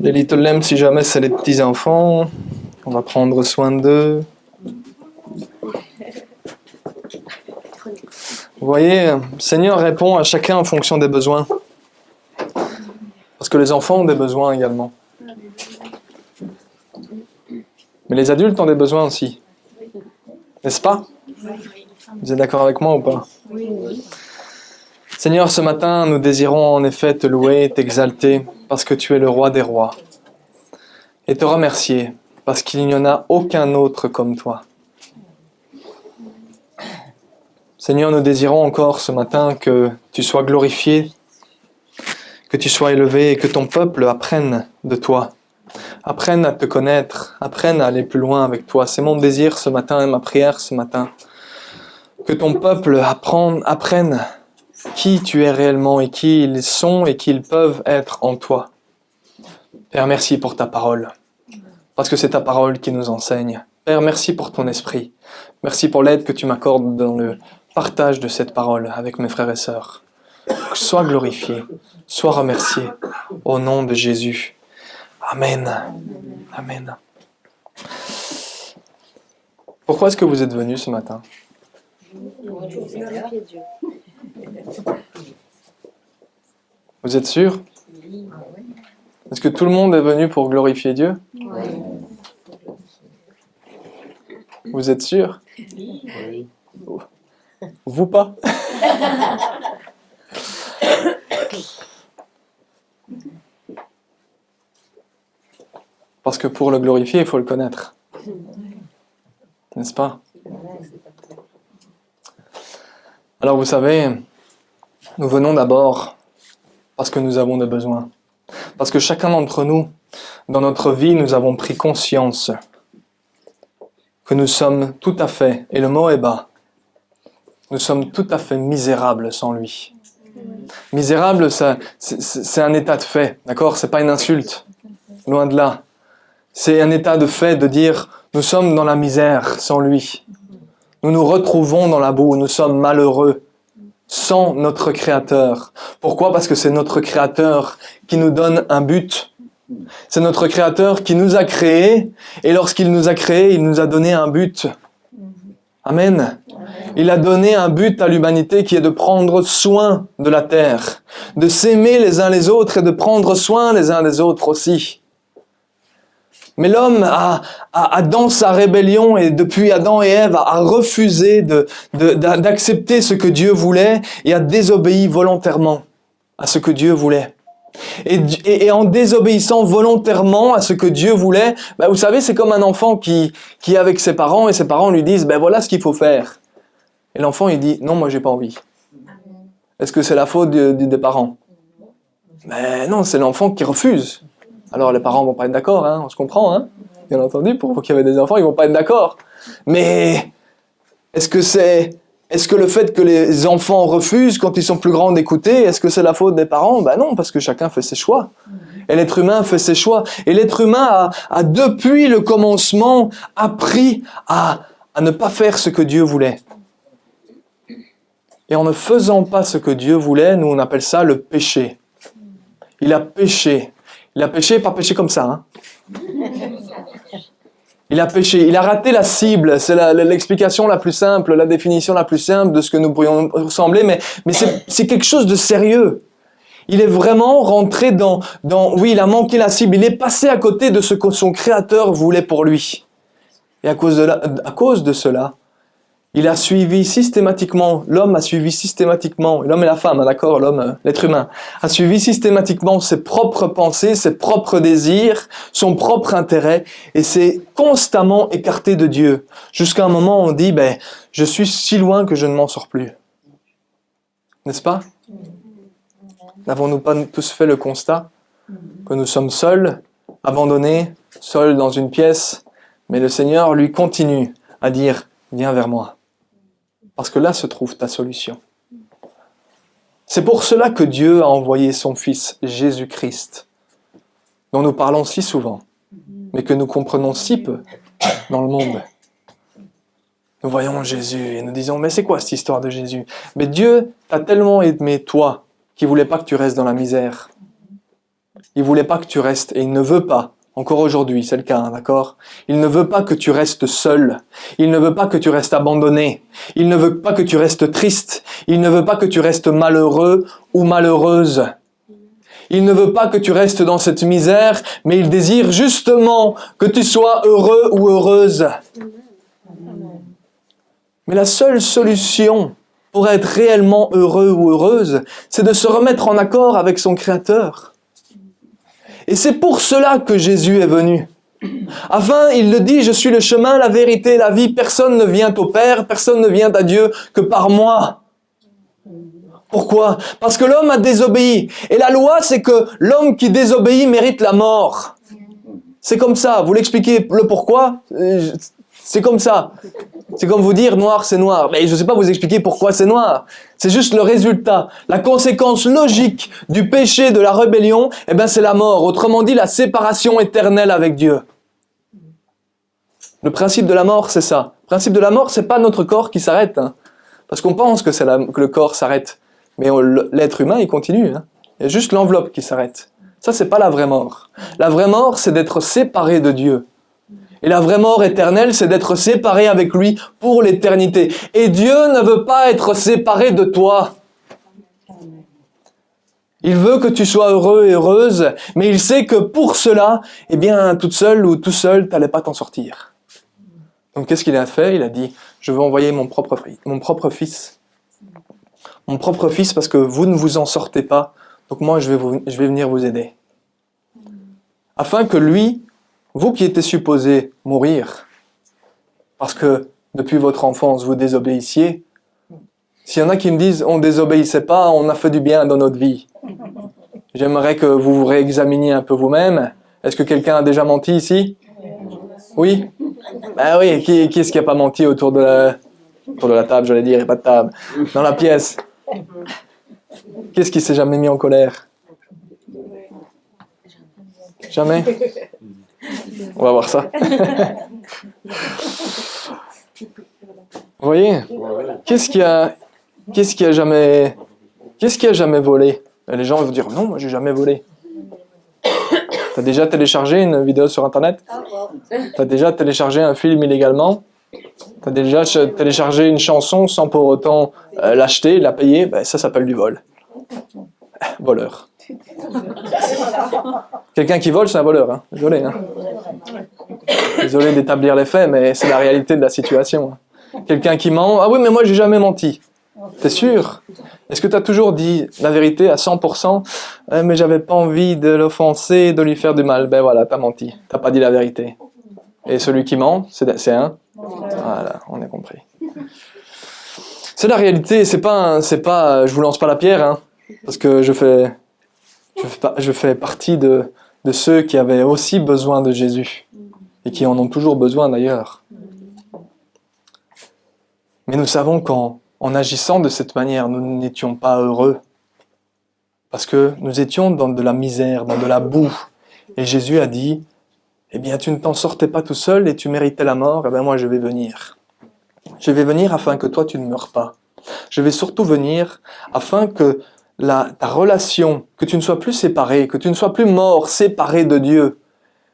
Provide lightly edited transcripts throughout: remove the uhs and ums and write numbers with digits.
Les Little Lambs, si jamais c'est les petits-enfants, on va prendre soin d'eux. Vous voyez, le Seigneur répond à chacun en fonction des besoins. Parce que les enfants ont des besoins également. Mais les adultes ont des besoins aussi. N'est-ce pas? Vous êtes d'accord avec moi ou pas? Seigneur, ce matin, nous désirons en effet te louer, t'exalter, parce que tu es le roi des rois. Et te remercier, parce qu'il n'y en a aucun autre comme toi. Seigneur, nous désirons encore ce matin que tu sois glorifié, que tu sois élevé et que ton peuple apprenne de toi. Apprenne à te connaître, apprenne à aller plus loin avec toi. C'est mon désir ce matin et ma prière ce matin. Que ton peuple apprenne qui tu es réellement et qui ils sont et qui ils peuvent être en toi. Père, merci pour ta parole, parce que c'est ta parole qui nous enseigne. Père, merci pour ton esprit. Merci pour l'aide que tu m'accordes dans le partage de cette parole avec mes frères et sœurs. Sois glorifié, sois remercié au nom de Jésus. Amen. Amen. Pourquoi est-ce que vous êtes venus ce matin? Vous êtes sûr? Est-ce que tout le monde est venu pour glorifier Dieu? Vous êtes sûr? Oui. Vous pas? Parce que pour le glorifier, il faut le connaître. N'est-ce pas? Alors vous savez, nous venons d'abord parce que nous avons des besoins. Parce que chacun d'entre nous, dans notre vie, nous avons pris conscience que nous sommes tout à fait, et le mot est bas, nous sommes tout à fait misérables sans lui. Misérable, c'est un état de fait, d'accord? C'est pas une insulte, loin de là. C'est un état de fait de dire, nous sommes dans la misère sans lui. Nous nous retrouvons dans la boue, nous sommes malheureux sans notre Créateur. Pourquoi? Parce que c'est notre Créateur qui nous donne un but. C'est notre Créateur qui nous a créés, et lorsqu'il nous a créés, il nous a donné un but. Amen. Il a donné un but à l'humanité qui est de prendre soin de la terre, de s'aimer les uns les autres et de prendre soin les uns des autres aussi. Mais l'homme a dans sa rébellion, et depuis Adam et Ève, a refusé d'accepter ce que Dieu voulait et a désobéi volontairement à ce que Dieu voulait. Et en désobéissant volontairement à ce que Dieu voulait, vous savez, c'est comme un enfant qui est avec ses parents et ses parents lui disent voilà ce qu'il faut faire. Et l'enfant il dit non, moi j'ai pas envie. Est-ce que c'est la faute des parents? Mais non, c'est l'enfant qui refuse. Alors les parents vont pas être d'accord, hein, on se comprend, hein, bien entendu, pour vous qui avez des enfants, ils vont pas être d'accord. Mais est-ce que le fait que les enfants refusent quand ils sont plus grands d'écouter, est-ce que c'est la faute des parents? Non, parce que chacun fait ses choix. Et l'être humain fait ses choix. Et l'être humain a depuis le commencement appris à ne pas faire ce que Dieu voulait. Et en ne faisant pas ce que Dieu voulait, nous on appelle ça le péché. Il a péché. Il a péché, pas péché comme ça. Hein. Il a péché. Il a raté la cible. C'est l'explication la plus simple, la définition la plus simple de ce que nous pourrions ressembler. Mais c'est quelque chose de sérieux. Il est vraiment rentré dans... Oui, il a manqué la cible. Il est passé à côté de ce que son Créateur voulait pour lui. Et à cause de cela, il a suivi systématiquement, l'homme a suivi systématiquement, l'homme et la femme, d'accord, l'être humain, a suivi systématiquement ses propres pensées, ses propres désirs, son propre intérêt, et s'est constamment écarté de Dieu. Jusqu'à un moment où on dit, je suis si loin que je ne m'en sors plus. N'est-ce pas? N'avons-nous pas tous fait le constat que nous sommes seuls, abandonnés, seuls dans une pièce, mais le Seigneur, lui, continue à dire, viens vers moi. Parce que là se trouve ta solution. C'est pour cela que Dieu a envoyé son Fils Jésus-Christ, dont nous parlons si souvent, mais que nous comprenons si peu dans le monde. Nous voyons Jésus et nous disons, mais c'est quoi cette histoire de Jésus? Mais Dieu t'a tellement aimé, toi, qu'il ne voulait pas que tu restes dans la misère. Il voulait pas que tu restes, et il ne veut pas, encore aujourd'hui, c'est le cas, hein, d'accord? Il ne veut pas que tu restes seul. Il ne veut pas que tu restes abandonné. Il ne veut pas que tu restes triste. Il ne veut pas que tu restes malheureux ou malheureuse. Il ne veut pas que tu restes dans cette misère, mais il désire justement que tu sois heureux ou heureuse. Mais la seule solution pour être réellement heureux ou heureuse, c'est de se remettre en accord avec son Créateur. Et c'est pour cela que Jésus est venu. Afin, il le dit, je suis le chemin, la vérité, la vie. Personne ne vient au Père, personne ne vient à Dieu que par moi. Pourquoi? Parce que l'homme a désobéi. Et la loi, c'est que l'homme qui désobéit mérite la mort. C'est comme ça. Vous l'expliquez le pourquoi? C'est comme ça. C'est comme vous dire noir, c'est noir. Mais je ne sais pas vous expliquer pourquoi c'est noir. C'est juste le résultat. La conséquence logique du péché, de la rébellion, eh ben, c'est la mort. Autrement dit, la séparation éternelle avec Dieu. Le principe de la mort, c'est ça. Le principe de la mort, c'est pas notre corps qui s'arrête. Hein. Parce qu'on pense que que le corps s'arrête. Mais l'être humain, il continue. Hein. Il y a juste l'enveloppe qui s'arrête. Ça, c'est pas la vraie mort. La vraie mort, c'est d'être séparé de Dieu. Et la vraie mort éternelle, c'est d'être séparé avec lui pour l'éternité. Et Dieu ne veut pas être séparé de toi. Il veut que tu sois heureux et heureuse, mais il sait que pour cela, eh bien, toute seule ou tout seul, tu n'allais pas t'en sortir. Donc, qu'est-ce qu'il a fait? Il a dit, je veux envoyer mon propre fils. Mon propre fils, parce que vous ne vous en sortez pas. Donc moi, je vais venir vous aider. Afin que lui, vous qui étiez supposé mourir, parce que depuis votre enfance, vous désobéissiez, s'il y en a qui me disent, on ne désobéissait pas, on a fait du bien dans notre vie. J'aimerais que vous vous réexaminiez un peu vous-même. Est-ce que quelqu'un a déjà menti ici? Oui? Ben oui, qui est-ce qui n'a pas menti autour de la table, j'allais dire, et pas de table, dans la pièce? Qu'est-ce qui s'est jamais mis en colère? Jamais? On va voir ça. Vous voyez? Qu'est-ce qui a jamais volé? Les gens vont dire, non, moi j'ai jamais volé. T'as déjà téléchargé une vidéo sur Internet? T'as déjà téléchargé un film illégalement? T'as déjà téléchargé une chanson sans pour autant l'acheter, la payer? Ben, ça s'appelle du vol. Voleur. Quelqu'un qui vole, c'est un voleur. Hein. Désolé. Hein. Désolé d'établir les faits, mais c'est la réalité de la situation. Quelqu'un qui ment, ah oui, mais moi j'ai jamais menti. T'es sûr? Est-ce que tu as toujours dit la vérité à 100%? Mais j'avais pas envie de l'offenser, de lui faire du mal. Ben voilà, t'as menti. T'as pas dit la vérité. Et celui qui ment, c'est un? Voilà, on a compris. C'est la réalité, c'est pas, je vous lance pas la pierre, hein, parce que je fais partie de ceux qui avaient aussi besoin de Jésus, et qui en ont toujours besoin d'ailleurs. Mais nous savons qu'en agissant de cette manière, nous n'étions pas heureux, parce que nous étions dans de la misère, dans de la boue, et Jésus a dit, eh bien tu ne t'en sortais pas tout seul et tu méritais la mort, eh bien moi je vais venir. Je vais venir afin que toi tu ne meurs pas. Je vais surtout venir afin que ta relation, que tu ne sois plus séparé, que tu ne sois plus mort, séparé de Dieu,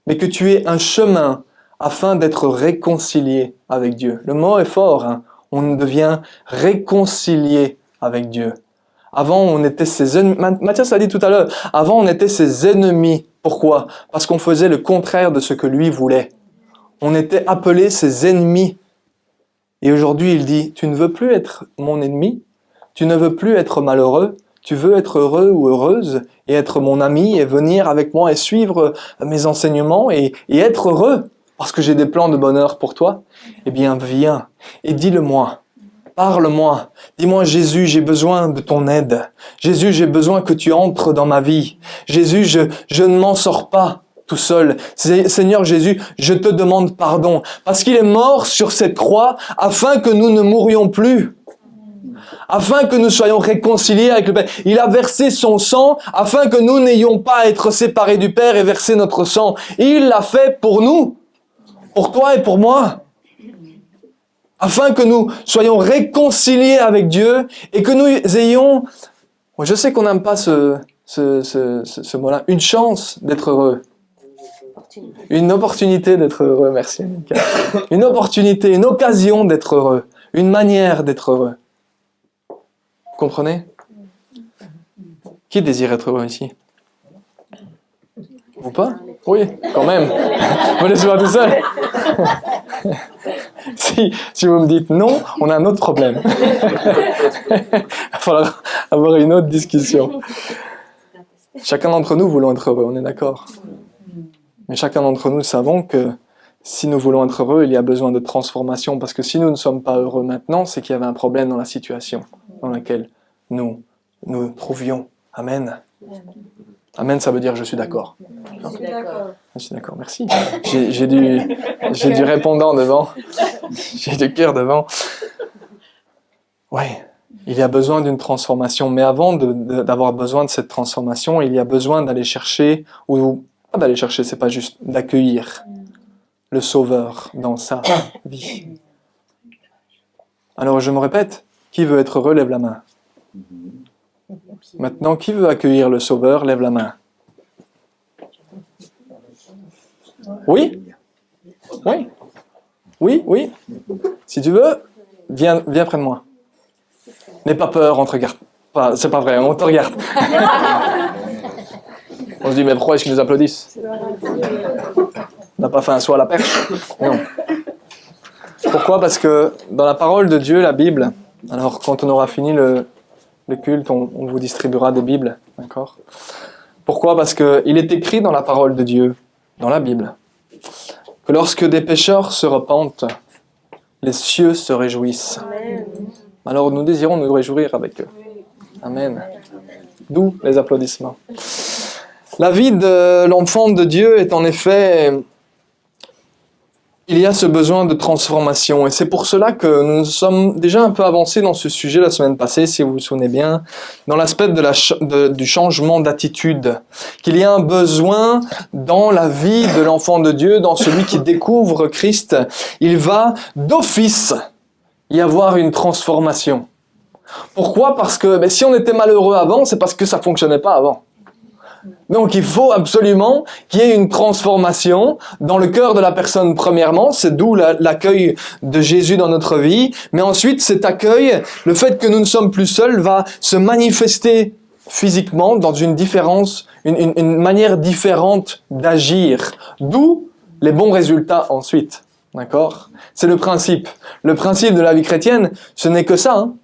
mais que tu aies un chemin afin d'être réconcilié avec Dieu. Le mot est fort, hein. On devient réconcilié avec Dieu. Avant, on était ses ennemis. Mathias l'a dit tout à l'heure. Avant, on était ses ennemis. Pourquoi? Parce qu'on faisait le contraire de ce que lui voulait. On était appelés ses ennemis. Et aujourd'hui, il dit, tu ne veux plus être mon ennemi, tu ne veux plus être malheureux, tu veux être heureux ou heureuse et être mon ami et venir avec moi et suivre mes enseignements et être heureux parce que j'ai des plans de bonheur pour toi. Eh bien, viens et dis-le-moi. Parle-moi, dis-moi Jésus, j'ai besoin de ton aide. Jésus, j'ai besoin que tu entres dans ma vie. Jésus, je ne m'en sors pas tout seul. Seigneur Jésus, je te demande pardon parce qu'il est mort sur cette croix afin que nous ne mourions plus. Afin que nous soyons réconciliés avec le Père. Il a versé son sang afin que nous n'ayons pas à être séparés du Père et verser notre sang. Il l'a fait pour nous, pour toi et pour moi. Afin que nous soyons réconciliés avec Dieu et que nous ayons... Je sais qu'on n'aime pas ce ce mot-là? Une chance d'être heureux. Une opportunité d'être heureux, merci Annika. Une opportunité, une occasion d'être heureux. Une manière d'être heureux. Vous comprenez? Qui désire être heureux ici? Vous pas? Oui, quand même. Me laissez pas tout seul. Si vous me dites non, on a un autre problème. Il va falloir avoir une autre discussion. Chacun d'entre nous voulons être heureux, on est d'accord. Mais chacun d'entre nous savons que si nous voulons être heureux, il y a besoin de transformation. Parce que si nous ne sommes pas heureux maintenant, c'est qu'il y avait un problème dans la situation dans laquelle nous nous trouvions. Amen. Amen, ça veut dire je suis d'accord. Je suis d'accord, merci. J'ai du répondant devant. J'ai du cœur devant. Oui, il y a besoin d'une transformation. Mais avant d'avoir besoin de cette transformation, il y a besoin d'aller chercher, ou pas d'aller chercher, c'est pas juste, d'accueillir le Sauveur dans sa vie. Alors je me répète, qui veut être heureux, lève la main. Maintenant, qui veut accueillir le Sauveur, lève la main. Oui? Oui? Oui? Oui? Si tu veux, viens près de moi. N'aie pas peur, on te regarde. C'est pas vrai, on te regarde. On se dit, mais pourquoi est-ce qu'ils nous applaudissent? On n'a pas fait un saut à la perche? Non. Pourquoi? Parce que dans la parole de Dieu, la Bible, alors quand on aura fini le culte, on vous distribuera des Bibles, d'accord? Pourquoi? Parce qu'il est écrit dans la parole de Dieu, dans la Bible, que lorsque des pécheurs se repentent, les cieux se réjouissent. Amen. Alors nous désirons nous réjouir avec eux. Amen. D'où les applaudissements. La vie de l'enfant de Dieu est en effet... Il y a ce besoin de transformation et c'est pour cela que nous sommes déjà un peu avancés dans ce sujet la semaine passée, si vous vous souvenez bien, dans l'aspect du changement d'attitude. Qu'il y a un besoin dans la vie de l'enfant de Dieu, dans celui qui découvre Christ, il va d'office y avoir une transformation. Pourquoi? Parce que si on était malheureux avant, c'est parce que ça ne fonctionnait pas avant. Donc il faut absolument qu'il y ait une transformation dans le cœur de la personne premièrement, c'est d'où l'accueil de Jésus dans notre vie, mais ensuite cet accueil, le fait que nous ne sommes plus seuls va se manifester physiquement dans une différence, une manière différente d'agir, d'où les bons résultats ensuite, d'accord? C'est le principe. Le principe de la vie chrétienne, ce n'est que ça, hein.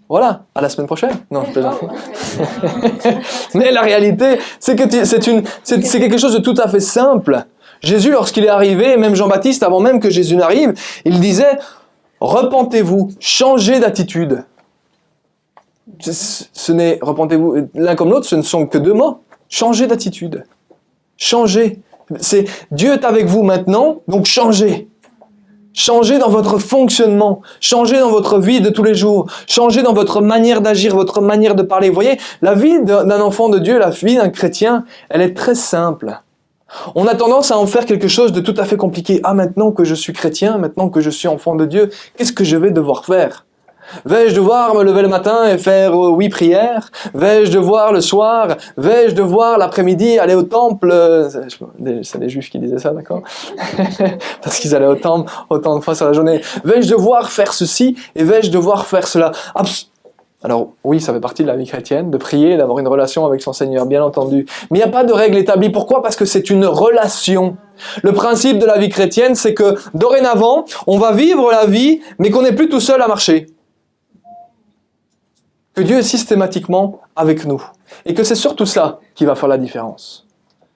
Voilà, à la semaine prochaine. Non, je plaisante. Mais la réalité, c'est que c'est quelque chose de tout à fait simple. Jésus, lorsqu'il est arrivé, et même Jean-Baptiste, avant même que Jésus n'arrive, il disait « Repentez-vous, changez d'attitude ». Ce n'est, repentez-vous, l'un comme l'autre, ce ne sont que deux mots. Changez d'attitude. Changez. C'est Dieu est avec vous maintenant, donc changez. Changez dans votre fonctionnement, changez dans votre vie de tous les jours, changez dans votre manière d'agir, votre manière de parler. Vous voyez, la vie d'un enfant de Dieu, la vie d'un chrétien, elle est très simple. On a tendance à en faire quelque chose de tout à fait compliqué. Ah, maintenant que je suis chrétien, maintenant que je suis enfant de Dieu, qu'est-ce que je vais devoir faire? Vais-je devoir me lever le matin et faire 8 prières? Vais-je devoir le soir? Vais-je devoir l'après-midi aller au temple? C'est les juifs qui disaient ça, d'accord? Parce qu'ils allaient au temple autant de fois sur la journée. Vais-je devoir faire ceci et vais-je devoir faire cela? Alors oui, ça fait partie de la vie chrétienne, de prier, d'avoir une relation avec son Seigneur, bien entendu. Mais il n'y a pas de règle établie. Pourquoi? Parce que c'est une relation. Le principe de la vie chrétienne, c'est que dorénavant, on va vivre la vie, mais qu'on n'est plus tout seul à marcher. Que Dieu est systématiquement avec nous. Et que c'est surtout ça qui va faire la différence.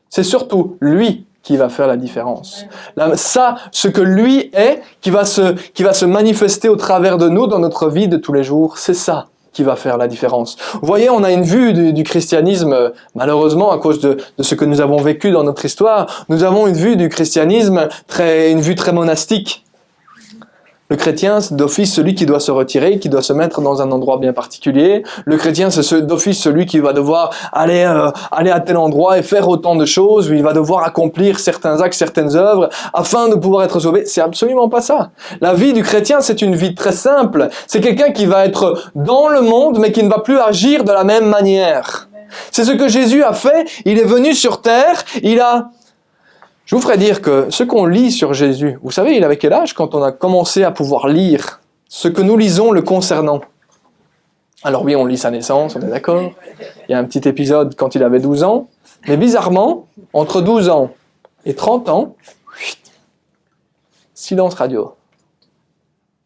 C'est surtout lui qui va faire la différence. Ce que lui est, qui va se manifester au travers de nous dans notre vie de tous les jours, c'est ça qui va faire la différence. Vous voyez, on a une vue du christianisme, malheureusement, à cause de ce que nous avons vécu dans notre histoire, nous avons une vue du christianisme, une vue très monastique. Le chrétien, c'est d'office celui qui doit se retirer, qui doit se mettre dans un endroit bien particulier. Le chrétien, c'est d'office celui qui va devoir aller à tel endroit et faire autant de choses, où il va devoir accomplir certains actes, certaines œuvres, afin de pouvoir être sauvé. C'est absolument pas ça. La vie du chrétien, c'est une vie très simple. C'est quelqu'un qui va être dans le monde, mais qui ne va plus agir de la même manière. C'est ce que Jésus a fait. Il est venu sur terre. Je vous ferai dire que ce qu'on lit sur Jésus, vous savez, il avait quel âge quand on a commencé à pouvoir lire ce que nous lisons le concernant? Alors oui, on lit sa naissance, on est d'accord. Il y a un petit épisode quand il avait 12 ans. Mais bizarrement, entre 12 ans et 30 ans, silence radio.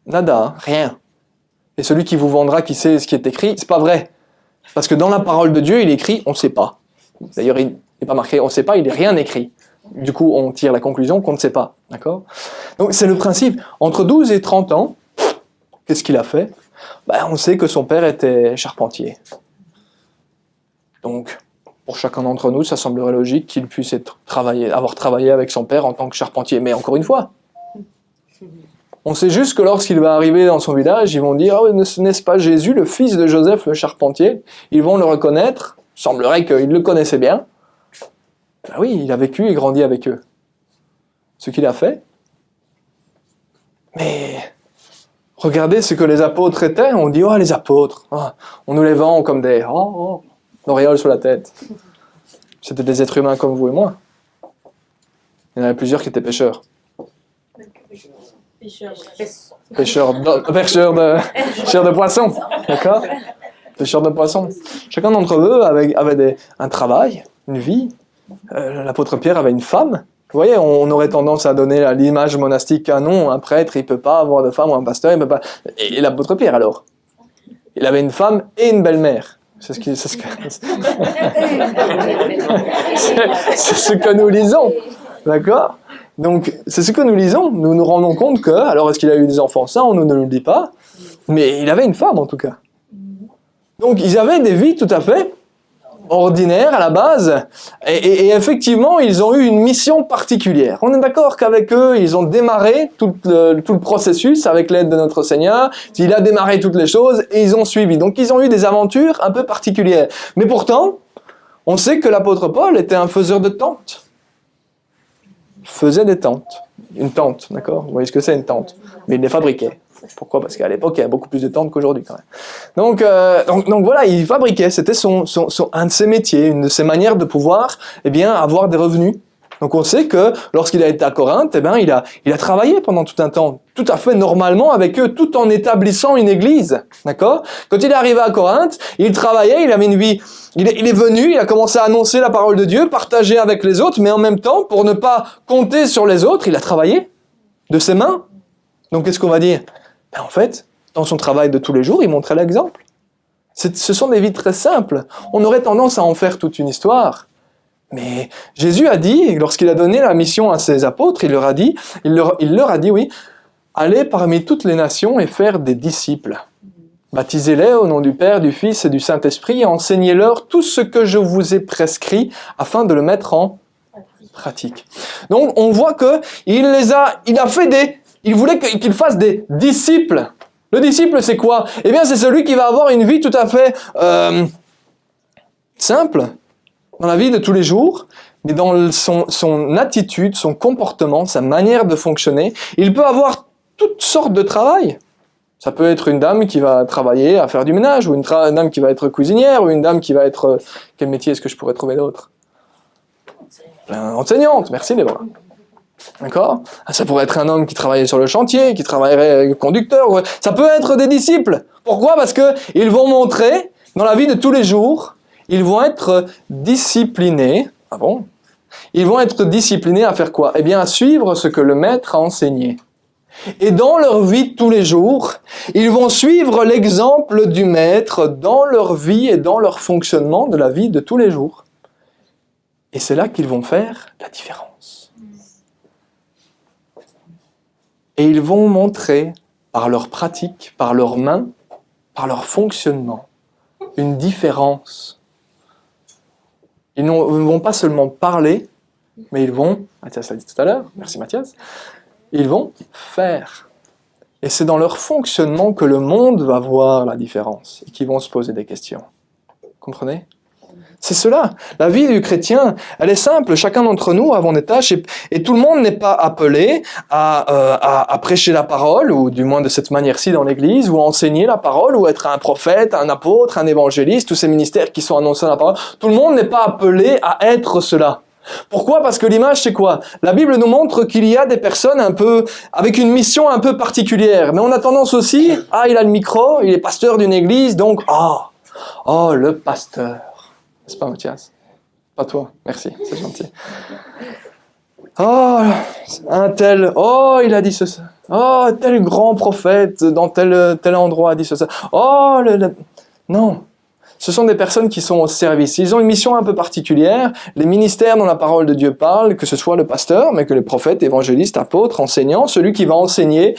Nada, rien. Et celui qui vous vendra, qui sait ce qui est écrit, c'est pas vrai. Parce que dans la parole de Dieu, il est écrit, on ne sait pas. D'ailleurs, il n'est pas marqué, on ne sait pas, il n'est rien écrit. Du coup, on tire la conclusion qu'on ne sait pas. D'accord? Donc, c'est le principe. Entre 12 et 30 ans, qu'est-ce qu'il a fait? On sait que son père était charpentier. Donc, pour chacun d'entre nous, ça semblerait logique qu'il puisse avoir travaillé avec son père en tant que charpentier. Mais encore une fois, on sait juste que lorsqu'il va arriver dans son village, ils vont dire « Ah, n'est-ce pas Jésus, le fils de Joseph le charpentier ?» Ils vont le reconnaître. Il semblerait qu'ils le connaissaient bien. Ben oui, il a vécu et grandi avec eux. Ce qu'il a fait. Mais regardez ce que les apôtres étaient. On dit « Oh, les apôtres !» On nous les vend comme des l'auréole sur la tête. C'était des êtres humains comme vous et moi. Il y en avait plusieurs qui étaient pêcheurs. Pêcheurs de poissons. D'accord? Pêcheurs de poissons. Chacun d'entre eux avait un travail, une vie. L'apôtre Pierre avait une femme. Vous voyez, on aurait tendance à donner à l'image monastique un nom, un prêtre, il ne peut pas avoir de femme, ou un pasteur, il ne peut pas... Et l'apôtre Pierre, alors? Il avait une femme et une belle-mère. C'est ce que nous lisons. D'accord? Donc, c'est ce que nous lisons. Nous nous rendons compte que, alors est-ce qu'il a eu des enfants? Ça, on ne nous le dit pas. Mais il avait une femme, en tout cas. Donc, ils avaient des vies tout à fait ordinaires à la base. Et effectivement, ils ont eu une mission particulière. On est d'accord qu'avec eux, ils ont démarré tout le processus avec l'aide de notre Seigneur. Il a démarré toutes les choses et ils ont suivi. Donc, ils ont eu des aventures un peu particulières. Mais pourtant, on sait que l'apôtre Paul était un faiseur de tentes. Il faisait des tentes. Une tente, d'accord? Vous voyez ce que c'est une tente? Mais il les fabriquait. Pourquoi? Parce qu'à l'époque, il y a beaucoup plus de tentes qu'aujourd'hui quand même. Donc voilà, il fabriquait. C'était un de ses métiers, une de ses manières de pouvoir avoir des revenus. Donc on sait que lorsqu'il a été à Corinthe, il a travaillé pendant tout un temps, tout à fait normalement avec eux, tout en établissant une église. D'accord? Quand il est arrivé à Corinthe, il travaillait, il avait une vie. Il est venu, il a commencé à annoncer la parole de Dieu, partager avec les autres, mais en même temps, pour ne pas compter sur les autres, il a travaillé de ses mains. Donc qu'est-ce qu'on va dire? En fait, dans son travail de tous les jours, il montrait l'exemple. Ce sont des vies très simples. On aurait tendance à en faire toute une histoire. Mais Jésus a dit, lorsqu'il a donné la mission à ses apôtres, il leur a dit, oui, allez parmi toutes les nations et faire des disciples. Baptisez-les au nom du Père, du Fils et du Saint-Esprit et enseignez-leur tout ce que je vous ai prescrit afin de le mettre en pratique. Donc, on voit il voulait qu'ils fassent des disciples. Le disciple, c'est quoi? C'est celui qui va avoir une vie tout à fait simple, dans la vie de tous les jours, mais dans son attitude, son comportement, sa manière de fonctionner. Il peut avoir toutes sortes de travail. Ça peut être une dame qui va travailler à faire du ménage, ou une dame qui va être cuisinière, ou une dame qui va être... Quel métier est-ce que je pourrais trouver d'autre? Enseignante, merci Déborah. D'accord? Ça pourrait être un homme qui travaillait sur le chantier, qui travaillerait conducteur. Ça peut être des disciples. Pourquoi? Parce qu'ils vont montrer, dans la vie de tous les jours, ils vont être disciplinés. Ah bon? Ils vont être disciplinés à faire quoi? À suivre ce que le maître a enseigné. Et dans leur vie de tous les jours, ils vont suivre l'exemple du maître dans leur vie et dans leur fonctionnement de la vie de tous les jours. Et c'est là qu'ils vont faire la différence. Et ils vont montrer, par leur pratique, par leurs mains, par leur fonctionnement, une différence. Ils ne vont pas seulement parler, mais ils vont, Mathias l'a dit tout à l'heure, merci Mathias, ils vont faire. Et c'est dans leur fonctionnement que le monde va voir la différence et qu'ils vont se poser des questions. Comprenez? C'est cela. La vie du chrétien, elle est simple. Chacun d'entre nous avons des tâches et tout le monde n'est pas appelé à prêcher la parole, ou du moins de cette manière-ci dans l'Église, ou à enseigner la parole, ou être un prophète, un apôtre, un évangéliste, tous ces ministères qui sont annoncés dans la parole. Tout le monde n'est pas appelé à être cela. Pourquoi? Parce que l'image, c'est quoi? La Bible nous montre qu'il y a des personnes avec une mission un peu particulière. Mais on a tendance aussi, il a le micro, il est pasteur d'une église, donc, le pasteur. N'est-ce pas, Mathias? Pas toi, merci, c'est gentil. Un tel, il a dit ceci. Tel grand prophète dans tel endroit a dit ceci. Non. Ce sont des personnes qui sont au service. Ils ont une mission un peu particulière. Les ministères dont la parole de Dieu parle, que ce soit le pasteur, mais que les prophètes, évangélistes, apôtres, enseignants, celui qui va enseigner.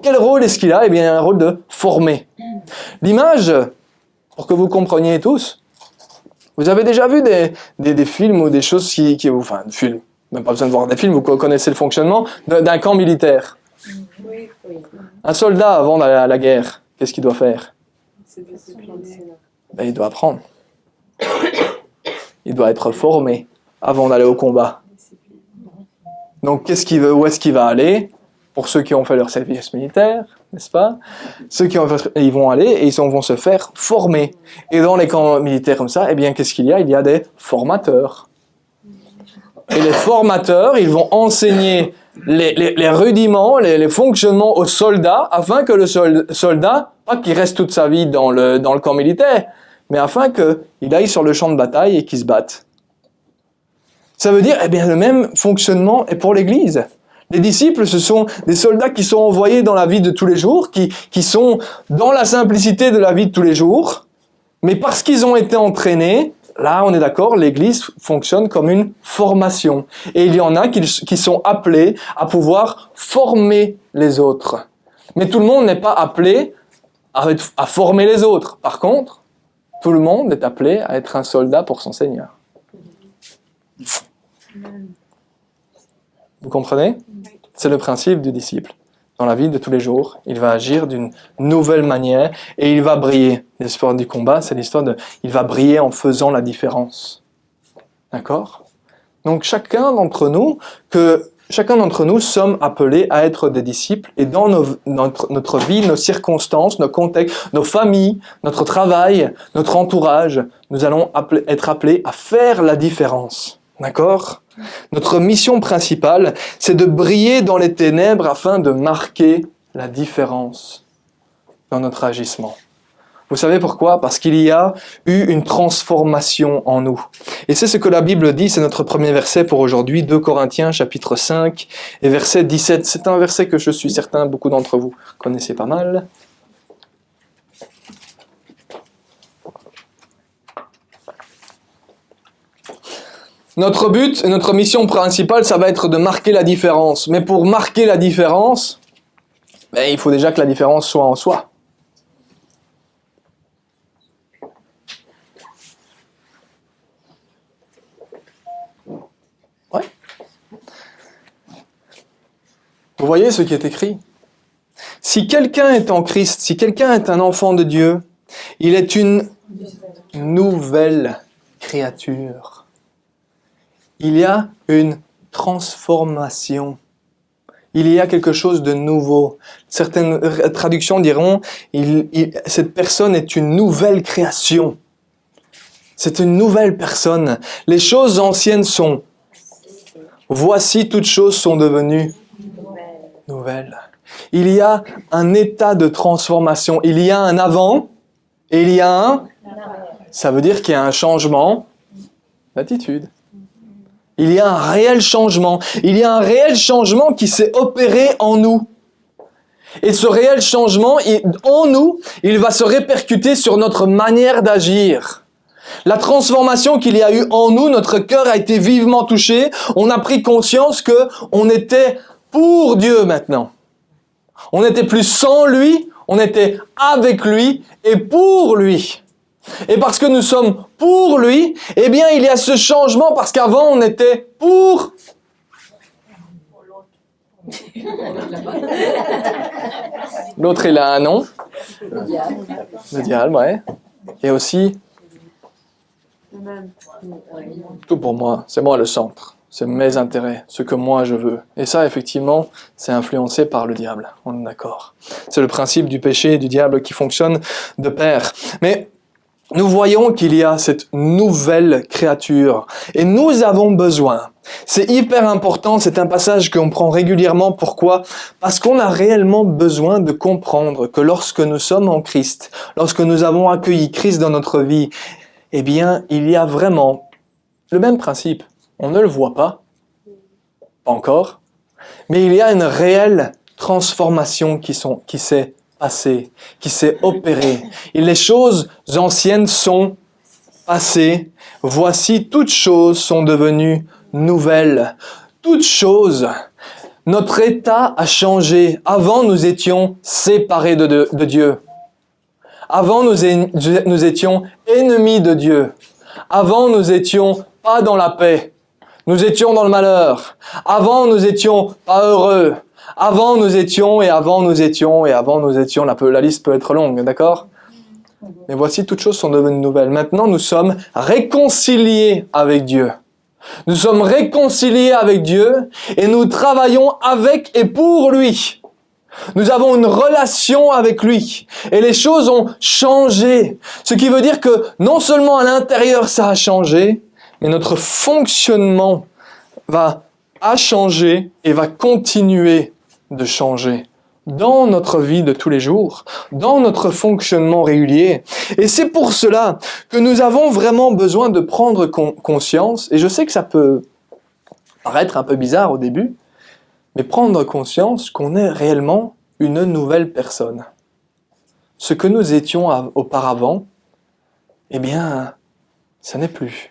Quel rôle est-ce qu'il a? Eh bien, il a un rôle de former. L'image, pour que vous compreniez tous, vous avez déjà vu des films ou des choses enfin, films, même pas besoin de voir des films, vous connaissez le fonctionnement d'un camp militaire. Oui. Un soldat, avant d'aller à la guerre, qu'est-ce qu'il doit faire? Il doit apprendre. Il doit être formé avant d'aller au combat. Donc, où est-ce qu'il va aller? Pour ceux qui ont fait leur service militaire, n'est-ce pas? Ceux qui ils vont aller et ils vont se faire former. Et dans les camps militaires comme ça, eh bien, qu'est-ce qu'il y a? Il y a des formateurs. Et les formateurs, ils vont enseigner les rudiments, les fonctionnements aux soldats, afin que le soldat, pas qu'il reste toute sa vie dans le camp militaire, mais afin qu'il aille sur le champ de bataille et qu'il se batte. Ça veut dire, le même fonctionnement est pour l'Église. Les disciples, ce sont des soldats qui sont envoyés dans la vie de tous les jours, qui sont dans la simplicité de la vie de tous les jours, mais parce qu'ils ont été entraînés, là, on est d'accord, l'Église fonctionne comme une formation. Et il y en a qui sont appelés à pouvoir former les autres. Mais tout le monde n'est pas appelé à former les autres. Par contre, tout le monde est appelé à être un soldat pour son Seigneur. Vous comprenez? C'est le principe du disciple. Dans la vie de tous les jours, il va agir d'une nouvelle manière et il va briller. L'histoire du combat, c'est l'histoire il va briller en faisant la différence. D'accord? Donc chacun d'entre nous sommes appelés à être des disciples et dans notre vie, nos circonstances, nos contextes, nos familles, notre travail, notre entourage, nous allons être appelés à faire la différence. D'accord? Notre mission principale, c'est de briller dans les ténèbres afin de marquer la différence dans notre agissement. Vous savez pourquoi? Parce qu'il y a eu une transformation en nous. Et c'est ce que la Bible dit, c'est notre premier verset pour aujourd'hui, 2 Corinthiens chapitre 5 et verset 17. C'est un verset que je suis certain, beaucoup d'entre vous connaissez pas mal. Notre but et notre mission principale, ça va être de marquer la différence. Mais pour marquer la différence, il faut déjà que la différence soit en soi. Ouais. Vous voyez ce qui est écrit? Si quelqu'un est en Christ, si quelqu'un est un enfant de Dieu, il est une nouvelle créature. Il y a une transformation. Il y a quelque chose de nouveau. Certaines traductions diront, cette personne est une nouvelle création. C'est une nouvelle personne. Les choses anciennes sont. Voici, toutes choses sont devenues nouvelles. Il y a un état de transformation. Il y a un avant et il y a un. Ça veut dire qu'il y a un changement d'attitude. Il y a un réel changement. Il y a un réel changement qui s'est opéré en nous. Et ce réel changement, en nous, il va se répercuter sur notre manière d'agir. La transformation qu'il y a eu en nous, notre cœur a été vivement touché. On a pris conscience qu'on était pour Dieu maintenant. On n'était plus sans lui, on était avec lui et pour lui. Et parce que nous sommes pour lui, eh bien, il y a ce changement parce qu'avant, on était pour... L'autre, il a un nom. Le diable, ouais. Et aussi Tout pour moi, c'est moi le centre, c'est mes intérêts, ce que moi je veux. Et ça, effectivement, c'est influencé par le diable, on est d'accord. C'est le principe du péché et du diable qui fonctionne de pair. Mais nous voyons qu'il y a cette nouvelle créature et nous avons besoin. C'est hyper important, c'est un passage qu'on prend régulièrement. Pourquoi ? Parce qu'on a réellement besoin de comprendre que lorsque nous sommes en Christ, lorsque nous avons accueilli Christ dans notre vie, eh bien, il y a vraiment le même principe. On ne le voit pas encore, mais il y a une réelle transformation qui s'est passée, qui s'est opérée. Et les choses anciennes sont passées. Voici, toutes choses sont devenues nouvelles. Toutes choses. Notre état a changé. Avant, nous étions séparés de Dieu. Avant, nous étions ennemis de Dieu. Avant, nous étions pas dans la paix. Nous étions dans le malheur. Avant, nous étions pas heureux. Avant, nous étions, et avant, nous étions, et avant, nous étions. La liste peut être longue, d'accord ? Mais voici, toutes choses sont devenues nouvelles. Maintenant, nous sommes réconciliés avec Dieu. Nous sommes réconciliés avec Dieu, et nous travaillons avec et pour lui. Nous avons une relation avec lui. Et les choses ont changé. Ce qui veut dire que non seulement à l'intérieur ça a changé, mais notre fonctionnement a changé et va continuer de changer dans notre vie de tous les jours, dans notre fonctionnement régulier. Et c'est pour cela que nous avons vraiment besoin de prendre conscience, et je sais que ça peut paraître un peu bizarre au début, mais prendre conscience qu'on est réellement une nouvelle personne. Ce que nous étions auparavant, eh bien, ça n'est plus.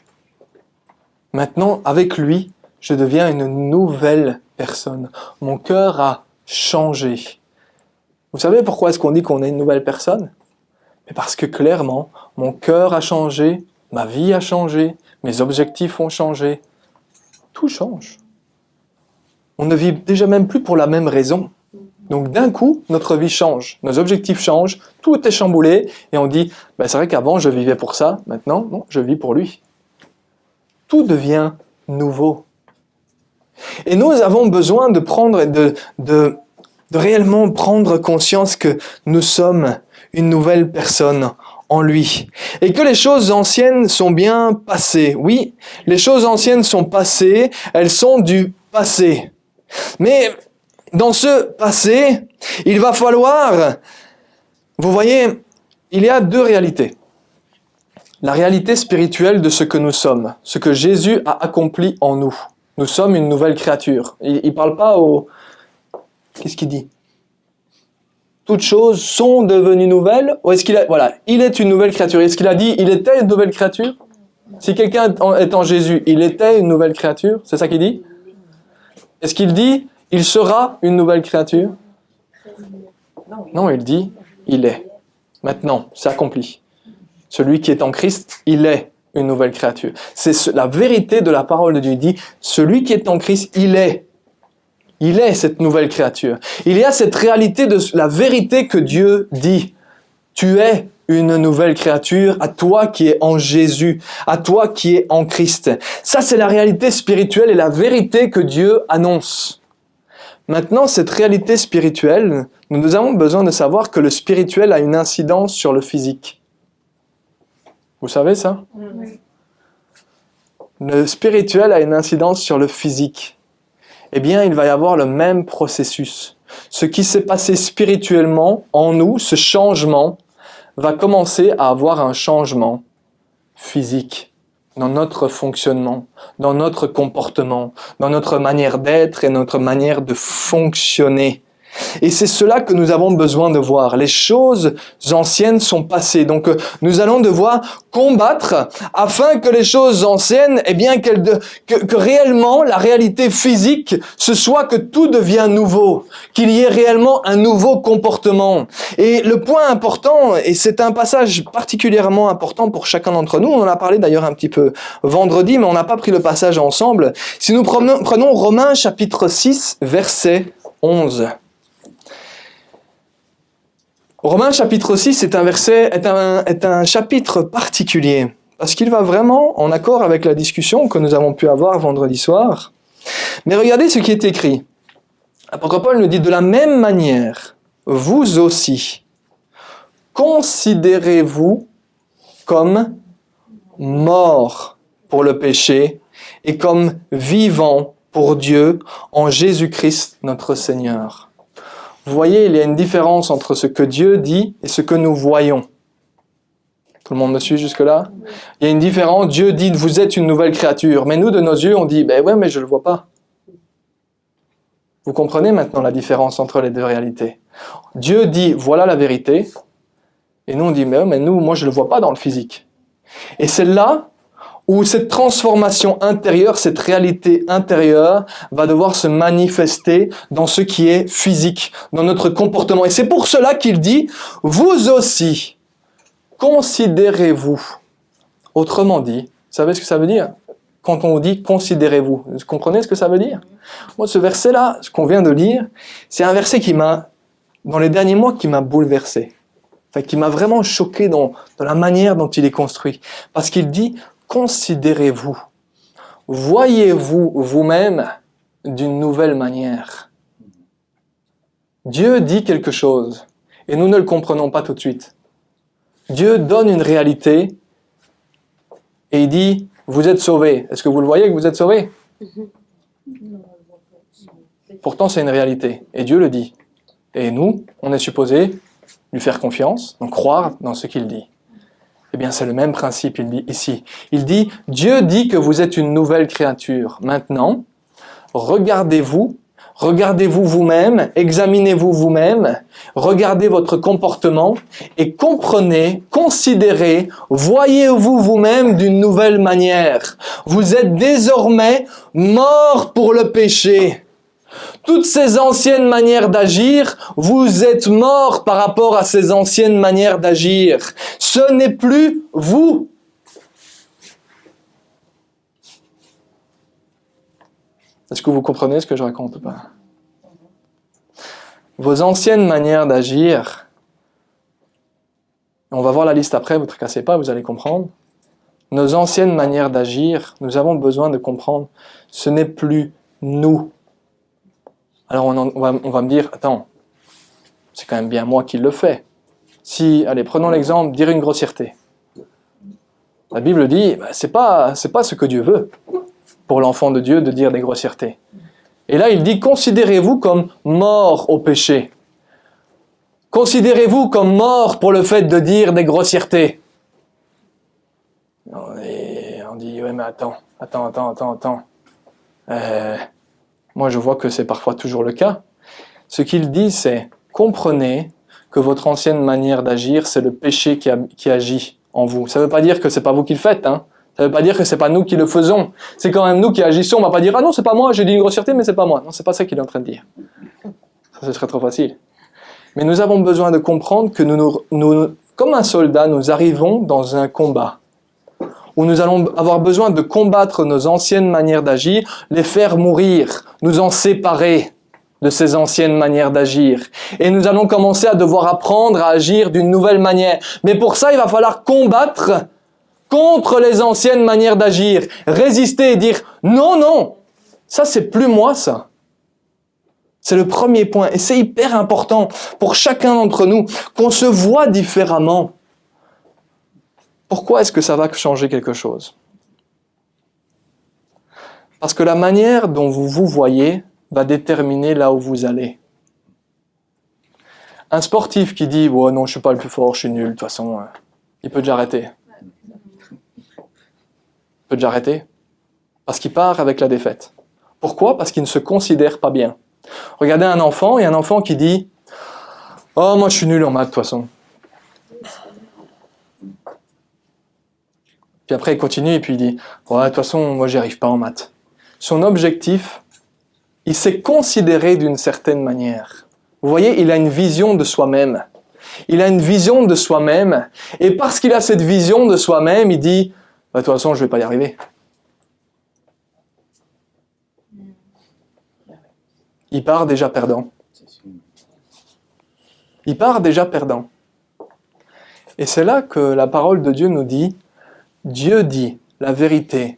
Maintenant, avec lui, je deviens une nouvelle personne. Mon cœur a changé. Vous savez pourquoi est-ce qu'on dit qu'on est une nouvelle personne ? Mais parce que clairement, mon cœur a changé, ma vie a changé, mes objectifs ont changé. Tout change. On ne vit déjà même plus pour la même raison. Donc d'un coup, notre vie change, nos objectifs changent, tout est chamboulé, et on dit, c'est vrai qu'avant je vivais pour ça, maintenant, non, je vis pour lui. Tout devient nouveau. Et nous avons besoin de réellement prendre conscience que nous sommes une nouvelle personne en lui. Et que les choses anciennes sont bien passées. Oui, les choses anciennes sont passées, elles sont du passé. Mais dans ce passé, il va falloir, vous voyez, il y a deux réalités. La réalité spirituelle de ce que nous sommes, ce que Jésus a accompli en nous. Nous sommes une nouvelle créature. Il ne parle pas au... Qu'est-ce qu'il dit ? Toutes choses sont devenues nouvelles, ou est-ce qu'il a... Voilà, il est une nouvelle créature. Est-ce qu'il a dit, il était une nouvelle créature ? Si quelqu'un est en Jésus, il était une nouvelle créature, c'est ça qu'il dit ? Est-ce qu'il dit, il sera une nouvelle créature ? Non, il dit, il est. Maintenant, c'est accompli. Celui qui est en Christ, il est une nouvelle créature. C'est la vérité de la parole de Dieu. Il dit, celui qui est en Christ, il est cette nouvelle créature. Il y a cette réalité de la vérité que Dieu dit. Tu es une nouvelle créature, à toi qui es en Jésus, à toi qui es en Christ. Ça, c'est la réalité spirituelle et la vérité que Dieu annonce. Maintenant, cette réalité spirituelle, nous avons besoin de savoir que le spirituel a une incidence sur le physique. Vous savez ça ? Oui. Le spirituel a une incidence sur le physique. Eh bien, il va y avoir le même processus. Ce qui s'est passé spirituellement en nous, ce changement, va commencer à avoir un changement physique dans notre fonctionnement, dans notre comportement, dans notre manière d'être et notre manière de fonctionner. Et c'est cela que nous avons besoin de voir. Les choses anciennes sont passées. Donc nous allons devoir combattre afin que les choses anciennes, eh bien que réellement la réalité physique, ce soit que tout devient nouveau, qu'il y ait réellement un nouveau comportement. Et le point important, et c'est un passage particulièrement important pour chacun d'entre nous, on en a parlé d'ailleurs un petit peu vendredi, mais on n'a pas pris le passage ensemble. Si nous prenons Romains chapitre 6, verset 11. Romains chapitre 6 est un chapitre particulier parce qu'il va vraiment en accord avec la discussion que nous avons pu avoir vendredi soir. Mais regardez ce qui est écrit. L'apôtre Paul nous dit, de la même manière, vous aussi, considérez-vous comme morts pour le péché et comme vivants pour Dieu en Jésus-Christ notre Seigneur. Vous voyez, il y a une différence entre ce que Dieu dit et ce que nous voyons. Tout le monde me suit jusque-là? Il y a une différence. Dieu dit, vous êtes une nouvelle créature. Mais nous, de nos yeux, on dit, ben ouais, mais je ne le vois pas. Vous comprenez maintenant la différence entre les deux réalités. Dieu dit, voilà la vérité. Et nous, on dit, mais nous, moi, je ne le vois pas dans le physique. Et c'est là où cette transformation intérieure, cette réalité intérieure, va devoir se manifester dans ce qui est physique, dans notre comportement. Et c'est pour cela qu'il dit, vous aussi, considérez-vous. Autrement dit, vous savez ce que ça veut dire? Quand on dit considérez-vous, vous comprenez ce que ça veut dire? Moi, ce verset-là, ce qu'on vient de lire, c'est un verset qui m'a, dans les derniers mois, qui m'a bouleversé. Enfin, qui m'a vraiment choqué dans la manière dont il est construit. Parce qu'il dit, considérez-vous. Voyez-vous vous-même d'une nouvelle manière. Dieu dit quelque chose, et nous ne le comprenons pas tout de suite. Dieu donne une réalité, et il dit, vous êtes sauvés. Est-ce que vous le voyez que vous êtes sauvés? Pourtant, c'est une réalité, et Dieu le dit. Et nous, on est supposé lui faire confiance, donc croire dans ce qu'il dit. Eh bien, c'est le même principe, il dit ici. Il dit, Dieu dit que vous êtes une nouvelle créature. Maintenant, regardez-vous vous-même, examinez-vous vous-même, regardez votre comportement et comprenez, considérez, voyez-vous vous-même d'une nouvelle manière. Vous êtes désormais morts pour le péché. Toutes ces anciennes manières d'agir, vous êtes morts par rapport à ces anciennes manières d'agir. Ce n'est plus vous. Est-ce que vous comprenez ce que je raconte ou pas? Vos anciennes manières d'agir, on va voir la liste après, vous ne tracassez pas, vous allez comprendre. Nos anciennes manières d'agir, nous avons besoin de comprendre, ce n'est plus nous. Alors on va me dire, attends, c'est quand même bien moi qui le fais. Si, allez, prenons l'exemple, dire une grossièreté. La Bible dit, c'est pas ce que Dieu veut pour l'enfant de Dieu de dire des grossièretés. Et là, il dit, considérez-vous comme morts au péché. Considérez-vous comme morts pour le fait de dire des grossièretés. Et on dit, ouais, mais attends. Moi, je vois que c'est parfois toujours le cas. Ce qu'il dit, c'est, comprenez que votre ancienne manière d'agir, c'est le péché qui agit en vous. Ça ne veut pas dire que c'est pas vous qui le faites, hein. Ça ne veut pas dire que c'est pas nous qui le faisons. C'est quand même nous qui agissons. On ne va pas dire, ah non, c'est pas moi, j'ai dit une grossièreté, mais c'est pas moi. Non, c'est pas ça qu'il est en train de dire. Ça, ce serait trop facile. Mais nous avons besoin de comprendre que nous, comme un soldat, nous arrivons dans un combat où nous allons avoir besoin de combattre nos anciennes manières d'agir, les faire mourir, nous en séparer de ces anciennes manières d'agir. Et nous allons commencer à devoir apprendre à agir d'une nouvelle manière. Mais pour ça, il va falloir combattre contre les anciennes manières d'agir, résister et dire « Non, ça c'est plus moi ça ». C'est le premier point et c'est hyper important pour chacun d'entre nous qu'on se voit différemment. Pourquoi est-ce que ça va changer quelque chose? Parce que la manière dont vous vous voyez va déterminer là où vous allez. Un sportif qui dit « Ouais, non, je suis pas le plus fort, je suis nul, de toute façon, il peut déjà arrêter. » Il peut déjà arrêter parce qu'il part avec la défaite. Pourquoi? Parce qu'il ne se considère pas bien. Regardez un enfant, et un enfant qui dit « Oh, moi je suis nul en maths, de toute façon. » Puis après il continue et puis il dit « Ouais, de toute façon, moi j'y arrive pas en maths. » Son objectif, il s'est considéré d'une certaine manière. Vous voyez, il a une vision de soi-même. Il a une vision de soi-même, et parce qu'il a cette vision de soi-même, il dit « De toute façon, je vais pas y arriver. » Il part déjà perdant. Il part déjà perdant. Et c'est là que la parole de Dieu nous dit, Dieu dit, la vérité,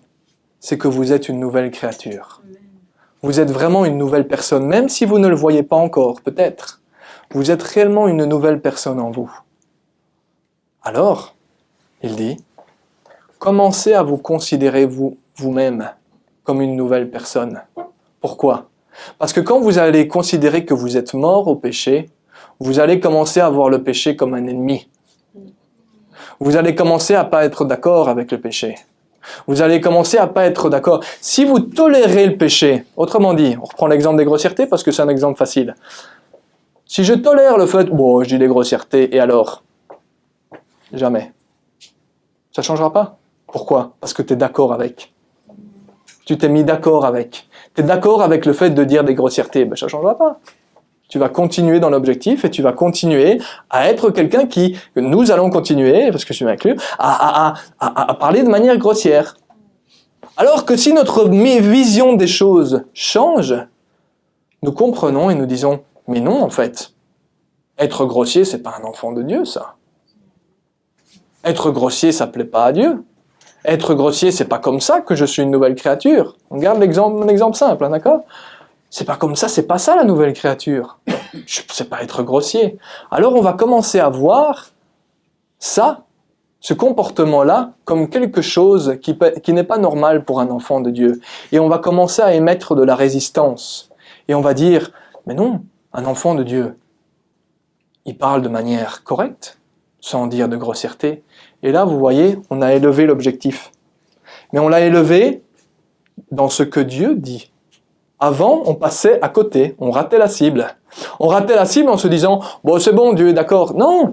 c'est que vous êtes une nouvelle créature. Vous êtes vraiment une nouvelle personne, même si vous ne le voyez pas encore, peut-être. Vous êtes réellement une nouvelle personne en vous. Alors, il dit, commencez à vous considérer vous-même comme une nouvelle personne. Pourquoi? Parce que quand vous allez considérer que vous êtes mort au péché, vous allez commencer à voir le péché comme un ennemi. Vous allez commencer à pas être d'accord avec le péché. Vous allez commencer à pas être d'accord. Si vous tolérez le péché, autrement dit, on reprend l'exemple des grossièretés parce que c'est un exemple facile. Si je tolère le fait, bon, je dis des grossièretés, et alors? Jamais. Ça ne changera pas. Pourquoi? Parce que tu es d'accord avec. Tu t'es mis d'accord avec. Tu es d'accord avec le fait de dire des grossièretés, ben ça ne changera pas. Tu vas continuer dans l'objectif et tu vas continuer à être quelqu'un qui, nous allons continuer, parce que je suis inclus, à parler de manière grossière. Alors que si notre vision des choses change, nous comprenons et nous disons, mais non en fait, être grossier, c'est pas un enfant de Dieu ça. Être grossier, ça plaît pas à Dieu. Être grossier, c'est pas comme ça que je suis une nouvelle créature. On garde mon exemple simple, hein, d'accord? C'est pas comme ça, c'est pas ça la nouvelle créature. C'est pas être grossier. Alors on va commencer à voir ça, ce comportement-là, comme quelque chose qui n'est pas normal pour un enfant de Dieu. Et on va commencer à émettre de la résistance. Et on va dire, mais non, un enfant de Dieu, il parle de manière correcte, sans dire de grossièreté. Et là, vous voyez, on a élevé l'objectif. Mais on l'a élevé dans ce que Dieu dit. Avant, on passait à côté, on ratait la cible. On ratait la cible en se disant, bon, c'est bon, Dieu est d'accord. Non,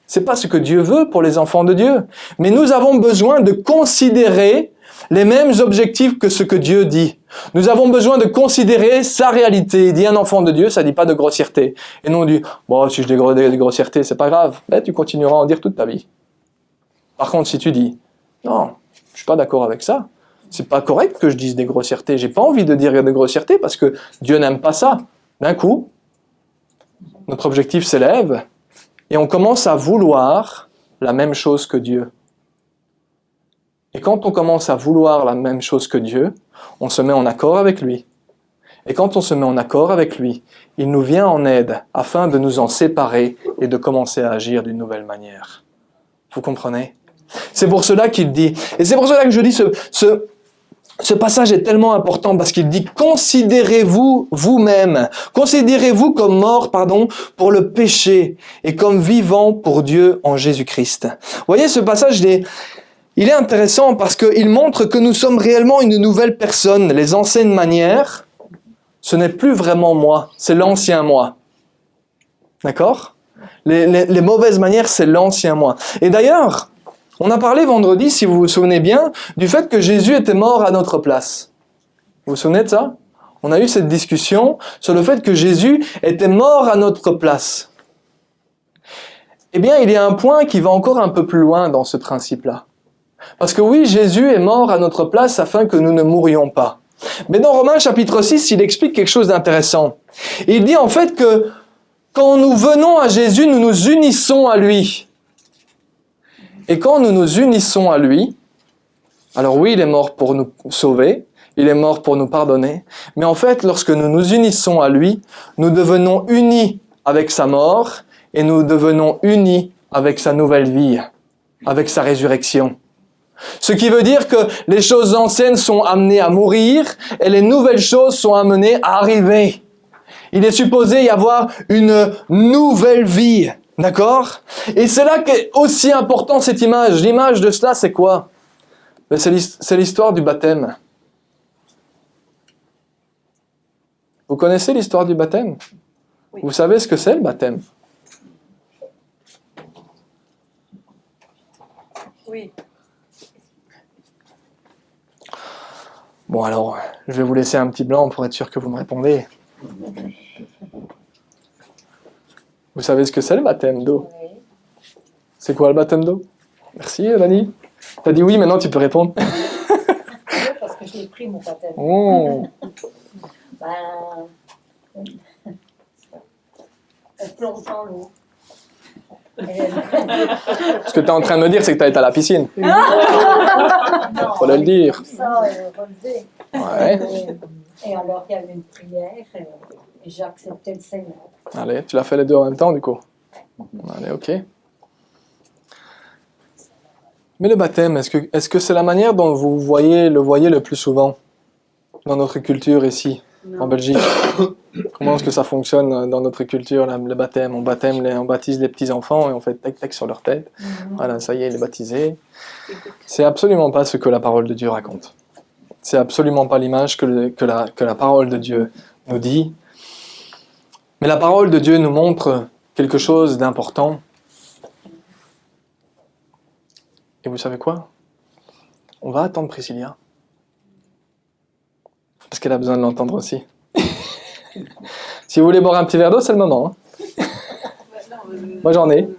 c'est pas ce que Dieu veut pour les enfants de Dieu. Mais nous avons besoin de considérer les mêmes objectifs que ce que Dieu dit. Nous avons besoin de considérer sa réalité. Il dit un enfant de Dieu, ça dit pas de grossièreté. Et non, on dit, bon, si je dis des grossièretés, c'est pas grave. Ben, tu continueras à en dire toute ta vie. Par contre, si tu dis, non, je suis pas d'accord avec ça, c'est pas correct que je dise des grossièretés, j'ai pas envie de dire des grossièretés parce que Dieu n'aime pas ça. D'un coup, notre objectif s'élève et on commence à vouloir la même chose que Dieu. Et quand on commence à vouloir la même chose que Dieu, on se met en accord avec lui. Et quand on se met en accord avec lui, il nous vient en aide afin de nous en séparer et de commencer à agir d'une nouvelle manière. Vous comprenez? C'est pour cela qu'il dit, et c'est pour cela que je dis ce passage est tellement important parce qu'il dit considérez-vous vous-même, considérez-vous comme mort, pour le péché et comme vivant pour Dieu en Jésus-Christ. Vous voyez, ce passage, il est intéressant parce qu'il montre que nous sommes réellement une nouvelle personne. Les anciennes manières, ce n'est plus vraiment moi, c'est l'ancien moi. D'accord? Les mauvaises manières, c'est l'ancien moi. Et d'ailleurs, on a parlé vendredi, si vous vous souvenez bien, du fait que Jésus était mort à notre place. Vous vous souvenez de ça? On a eu cette discussion sur le fait que Jésus était mort à notre place. Eh bien, il y a un point qui va encore un peu plus loin dans ce principe-là. Parce que oui, Jésus est mort à notre place afin que nous ne mourions pas. Mais dans Romains chapitre 6, il explique quelque chose d'intéressant. Il dit en fait que quand nous venons à Jésus, nous nous unissons à lui. Et quand nous nous unissons à lui, alors oui, il est mort pour nous sauver, il est mort pour nous pardonner, mais en fait, lorsque nous nous unissons à lui, nous devenons unis avec sa mort et nous devenons unis avec sa nouvelle vie, avec sa résurrection. Ce qui veut dire que les choses anciennes sont amenées à mourir et les nouvelles choses sont amenées à arriver. Il est supposé y avoir une nouvelle vie. D'accord? Et c'est là qu'est aussi important cette image. L'image de cela, c'est quoi? C'est l'histoire du baptême. Vous connaissez l'histoire du baptême? Oui. Vous savez ce que c'est le baptême? Oui. Bon alors, je vais vous laisser un petit blanc pour être sûr que vous me répondez. Vous savez ce que c'est le baptême d'eau? Oui. C'est quoi le baptême d'eau? Merci, Dani. T'as dit oui, maintenant tu peux répondre. Oui, parce que j'ai pris mon baptême. Oh. Elle plonge dans l'eau. Ce que tu es en train de me dire, c'est que tu as été à la piscine. Non, Fallait le dire. ça, relevé. Ouais. Et alors, il y avait une prière et j'ai accepté le Seigneur. Allez, tu l'as fait les deux en même temps, du coup. Allez, ok. Mais le baptême, est-ce que c'est la manière dont vous voyez le plus souvent dans notre culture ici, en Belgique? Comment est-ce que ça fonctionne dans notre culture, le baptême? On baptise les petits-enfants et on fait tac-tac sur leur tête. Voilà, ça y est, il est baptisé. C'est absolument pas ce que la parole de Dieu raconte. C'est absolument pas l'image que la parole de Dieu nous dit. Mais la parole de Dieu nous montre quelque chose d'important. Et vous savez quoi? On va attendre Priscilla. Parce qu'elle a besoin de l'entendre aussi. Si vous voulez boire un petit verre d'eau, c'est le moment. Hein. Moi, j'en ai.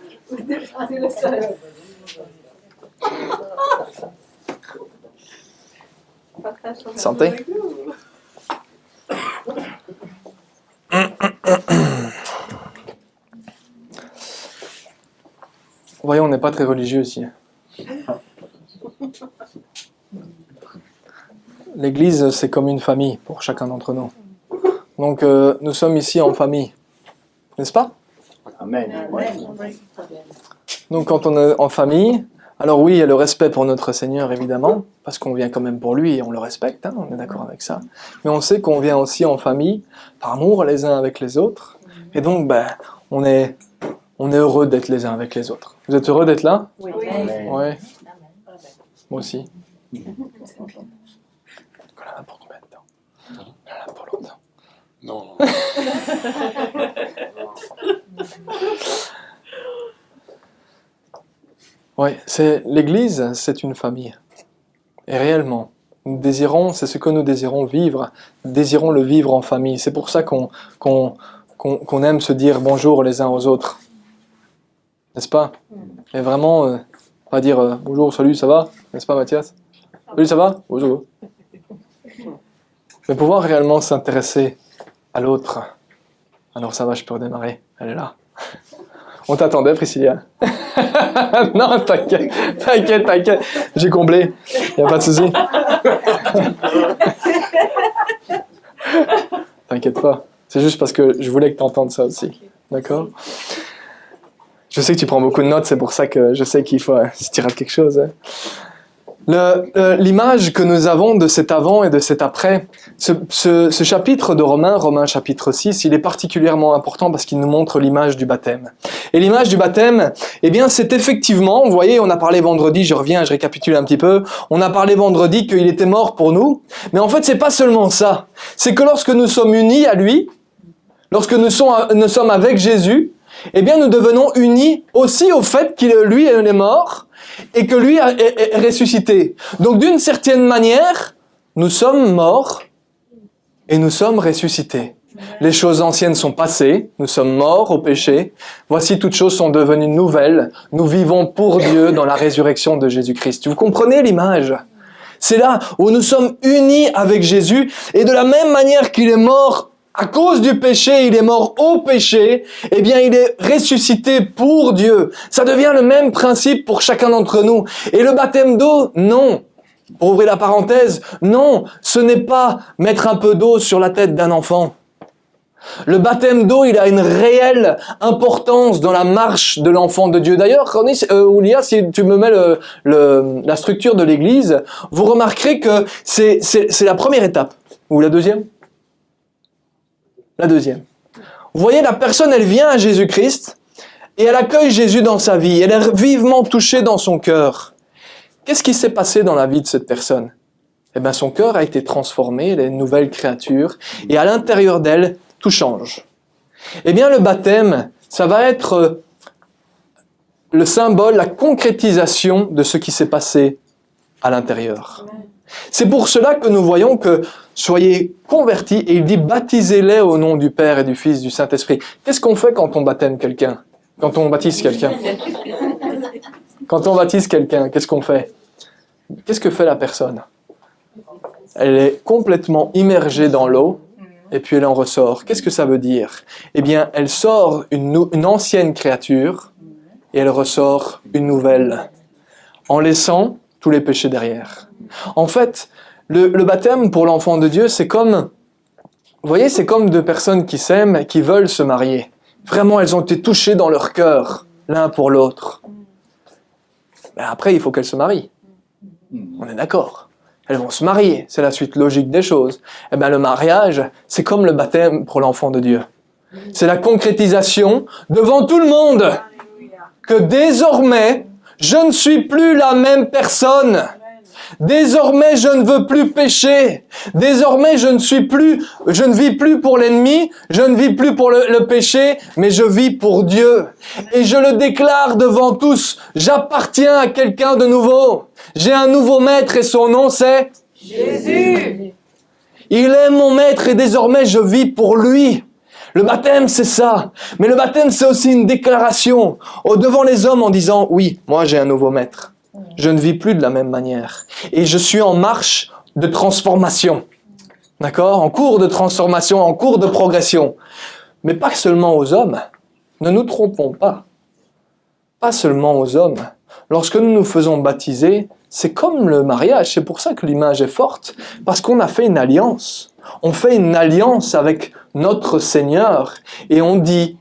Santé. Voyons, on n'est pas très religieux ici. L'Église, c'est comme une famille pour chacun d'entre nous. Donc, nous sommes ici en famille. N'est-ce pas? Amen. Donc, quand on est en famille, alors oui, il y a le respect pour notre Seigneur, évidemment, parce qu'on vient quand même pour lui et on le respecte, hein, on est d'accord avec ça. Mais on sait qu'on vient aussi en famille, par amour les uns avec les autres. Et donc, on est heureux d'être les uns avec les autres. Vous êtes heureux d'être là? Oui. Amen. Ouais. Moi aussi. On en a pour combien de temps? On en a pour longtemps. Non. Oui, l'Église, c'est une famille. Et réellement, c'est ce que nous désirons vivre. Nous désirons le vivre en famille. C'est pour ça qu'on aime se dire bonjour les uns aux autres. N'est-ce pas? Et vraiment, pas dire bonjour, salut, ça va? N'est-ce pas, Mathias? Salut, ça va? Bonjour. Mais pouvoir réellement s'intéresser à l'autre. Alors ça va, je peux redémarrer. Elle est là. On t'attendait, Priscilla. Non, t'inquiète. J'ai comblé. Il n'y a pas de souci. T'inquiète pas. C'est juste parce que je voulais que tu entendes ça aussi. D'accord? Je sais que tu prends beaucoup de notes, c'est pour ça que je sais qu'il faut... si tu rates quelque chose... Hein. L'image que nous avons de cet avant et de cet après, ce chapitre de Romains chapitre 6, il est particulièrement important parce qu'il nous montre l'image du baptême. Et l'image du baptême, eh bien, c'est effectivement, vous voyez, on a parlé vendredi, je récapitule un petit peu, on a parlé vendredi qu'il était mort pour nous, mais en fait, c'est pas seulement ça. C'est que lorsque nous sommes unis à lui, lorsque nous sommes avec Jésus, eh bien, nous devenons unis aussi au fait qu'il, lui, est mort, et que lui est ressuscité. Donc d'une certaine manière, nous sommes morts et nous sommes ressuscités. Les choses anciennes sont passées, nous sommes morts au péché. Voici toutes choses sont devenues nouvelles. Nous vivons pour Dieu dans la résurrection de Jésus-Christ. Vous comprenez l'image? C'est là où nous sommes unis avec Jésus et de la même manière qu'il est mort à cause du péché, il est mort au péché, eh bien il est ressuscité pour Dieu. Ça devient le même principe pour chacun d'entre nous. Et le baptême d'eau, non. Pour ouvrir la parenthèse, non, ce n'est pas mettre un peu d'eau sur la tête d'un enfant. Le baptême d'eau, il a une réelle importance dans la marche de l'enfant de Dieu. D'ailleurs, Oulia, si tu me mets la structure de l'Église, vous remarquerez que c'est la première étape. Ou la deuxième? La deuxième. Vous voyez, la personne, elle vient à Jésus-Christ et elle accueille Jésus dans sa vie. Elle est vivement touchée dans son cœur. Qu'est-ce qui s'est passé dans la vie de cette personne? Eh bien, son cœur a été transformé, elle est une nouvelle créature et à l'intérieur d'elle, tout change. Eh bien, le baptême, ça va être le symbole, la concrétisation de ce qui s'est passé à l'intérieur. C'est pour cela que nous voyons que soyez convertis, et il dit baptisez-les au nom du Père et du Fils, du Saint-Esprit. Qu'est-ce qu'on fait quand on baptême quelqu'un? Quand on baptise quelqu'un? Quand on baptise quelqu'un, qu'est-ce qu'on fait? Qu'est-ce que fait la personne? Elle est complètement immergée dans l'eau, et puis elle en ressort. Qu'est-ce que ça veut dire? Eh bien, elle sort une ancienne créature, et elle ressort une nouvelle, en laissant tous les péchés derrière. En fait, le baptême pour l'enfant de Dieu, c'est comme, vous voyez, c'est comme deux personnes qui s'aiment et qui veulent se marier. Vraiment, elles ont été touchées dans leur cœur, l'un pour l'autre. Mais après, il faut qu'elles se marient. On est d'accord. Elles vont se marier, c'est la suite logique des choses. Eh bien, le mariage, c'est comme le baptême pour l'enfant de Dieu. C'est la concrétisation devant tout le monde que désormais, je ne suis plus la même personne. Désormais, je ne veux plus pécher. Désormais, je ne vis plus pour l'ennemi, je ne vis plus pour le péché, mais je vis pour Dieu. Et je le déclare devant tous, j'appartiens à quelqu'un de nouveau. J'ai un nouveau maître et son nom c'est Jésus. Il est mon maître et désormais je vis pour lui. Le baptême, c'est ça. Mais le baptême, c'est aussi une déclaration devant les hommes en disant, oui, moi j'ai un nouveau maître. Je ne vis plus de la même manière. Et je suis en marche de transformation. D'accord ? En cours de transformation, en cours de progression. Mais pas seulement aux hommes. Ne nous trompons pas. Pas seulement aux hommes. Lorsque nous nous faisons baptiser, c'est comme le mariage. C'est pour ça que l'image est forte. Parce qu'on a fait une alliance. On fait une alliance avec notre Seigneur. Et on dit,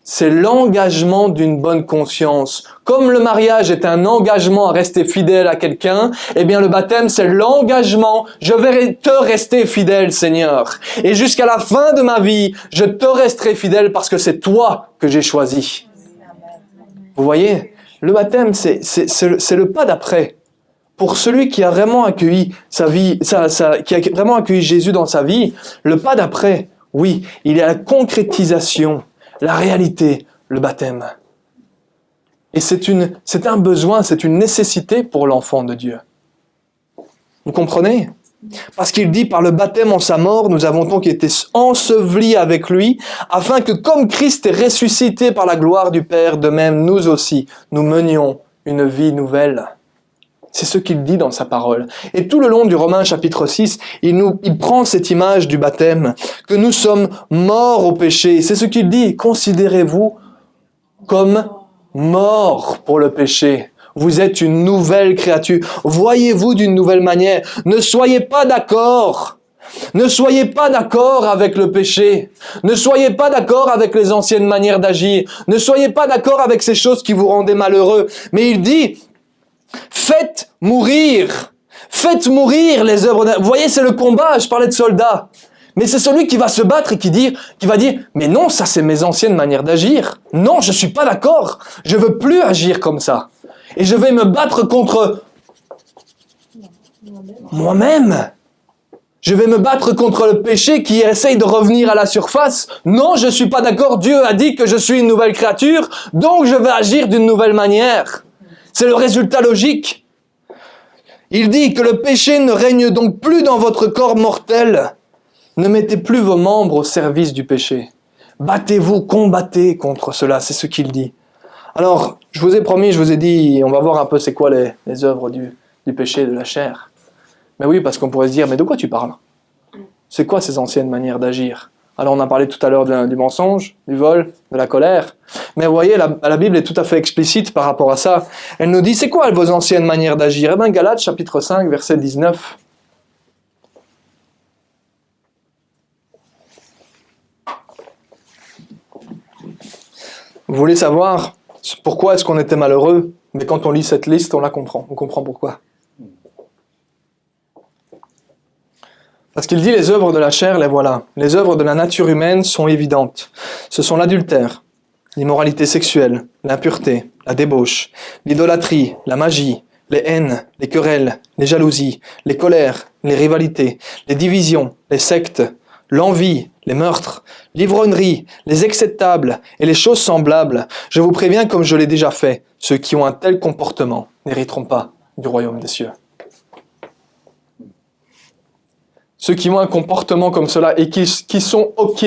c'est l'engagement d'une bonne conscience. Comme le mariage est un engagement à rester fidèle à quelqu'un, eh bien le baptême c'est l'engagement. Je vais te rester fidèle, Seigneur. Et jusqu'à la fin de ma vie, je te resterai fidèle parce que c'est toi que j'ai choisi. Vous voyez, le baptême c'est le pas d'après. Pour celui qui a vraiment accueilli sa vie, qui a vraiment accueilli Jésus dans sa vie, le pas d'après, oui, il y a la concrétisation. La réalité, le baptême. Et c'est un besoin, c'est une nécessité pour l'enfant de Dieu. Vous comprenez ? Parce qu'il dit, par le baptême en sa mort, nous avons donc été ensevelis avec lui, afin que comme Christ est ressuscité par la gloire du Père, de même nous aussi, nous menions une vie nouvelle. C'est ce qu'il dit dans sa parole. Et tout le long du Romains chapitre 6, il prend cette image du baptême, que nous sommes morts au péché. C'est ce qu'il dit. Considérez-vous comme morts pour le péché. Vous êtes une nouvelle créature. Voyez-vous d'une nouvelle manière. Ne soyez pas d'accord. Ne soyez pas d'accord avec le péché. Ne soyez pas d'accord avec les anciennes manières d'agir. Ne soyez pas d'accord avec ces choses qui vous rendaient malheureux. Mais il dit, faites mourir les œuvres. Vous voyez, c'est le combat. Je parlais de soldats. Mais c'est celui qui va se battre et qui va dire, mais non, ça c'est mes anciennes manières d'agir. Non, je suis pas d'accord. Je veux plus agir comme ça. Et je vais me battre contre moi-même. Je vais me battre contre le péché qui essaye de revenir à la surface. Non, je suis pas d'accord. Dieu a dit que je suis une nouvelle créature, donc je vais agir d'une nouvelle manière. C'est le résultat logique. Il dit que le péché ne règne donc plus dans votre corps mortel. Ne mettez plus vos membres au service du péché. Battez-vous, combattez contre cela, c'est ce qu'il dit. Alors, je vous ai promis, je vous ai dit, on va voir un peu c'est quoi les œuvres du péché, de la chair. Mais oui, parce qu'on pourrait se dire, mais de quoi tu parles ? C'est quoi ces anciennes manières d'agir ? Alors on a parlé tout à l'heure du mensonge, du vol, de la colère. Mais vous voyez, la Bible est tout à fait explicite par rapport à ça. Elle nous dit, c'est quoi vos anciennes manières d'agir ? Eh bien, Galates chapitre 5, verset 19. Vous voulez savoir pourquoi est-ce qu'on était malheureux ? Mais quand on lit cette liste, on la comprend. On comprend pourquoi. Parce qu'il dit les œuvres de la chair, les voilà. Les œuvres de la nature humaine sont évidentes. Ce sont l'adultère, l'immoralité sexuelle, l'impureté, la débauche, l'idolâtrie, la magie, les haines, les querelles, les jalousies, les colères, les rivalités, les divisions, les sectes, l'envie, les meurtres, l'ivrognerie, les excès de table et les choses semblables. Je vous préviens comme je l'ai déjà fait, ceux qui ont un tel comportement n'hériteront pas du royaume des cieux. Ceux qui ont un comportement comme cela et qui sont OK,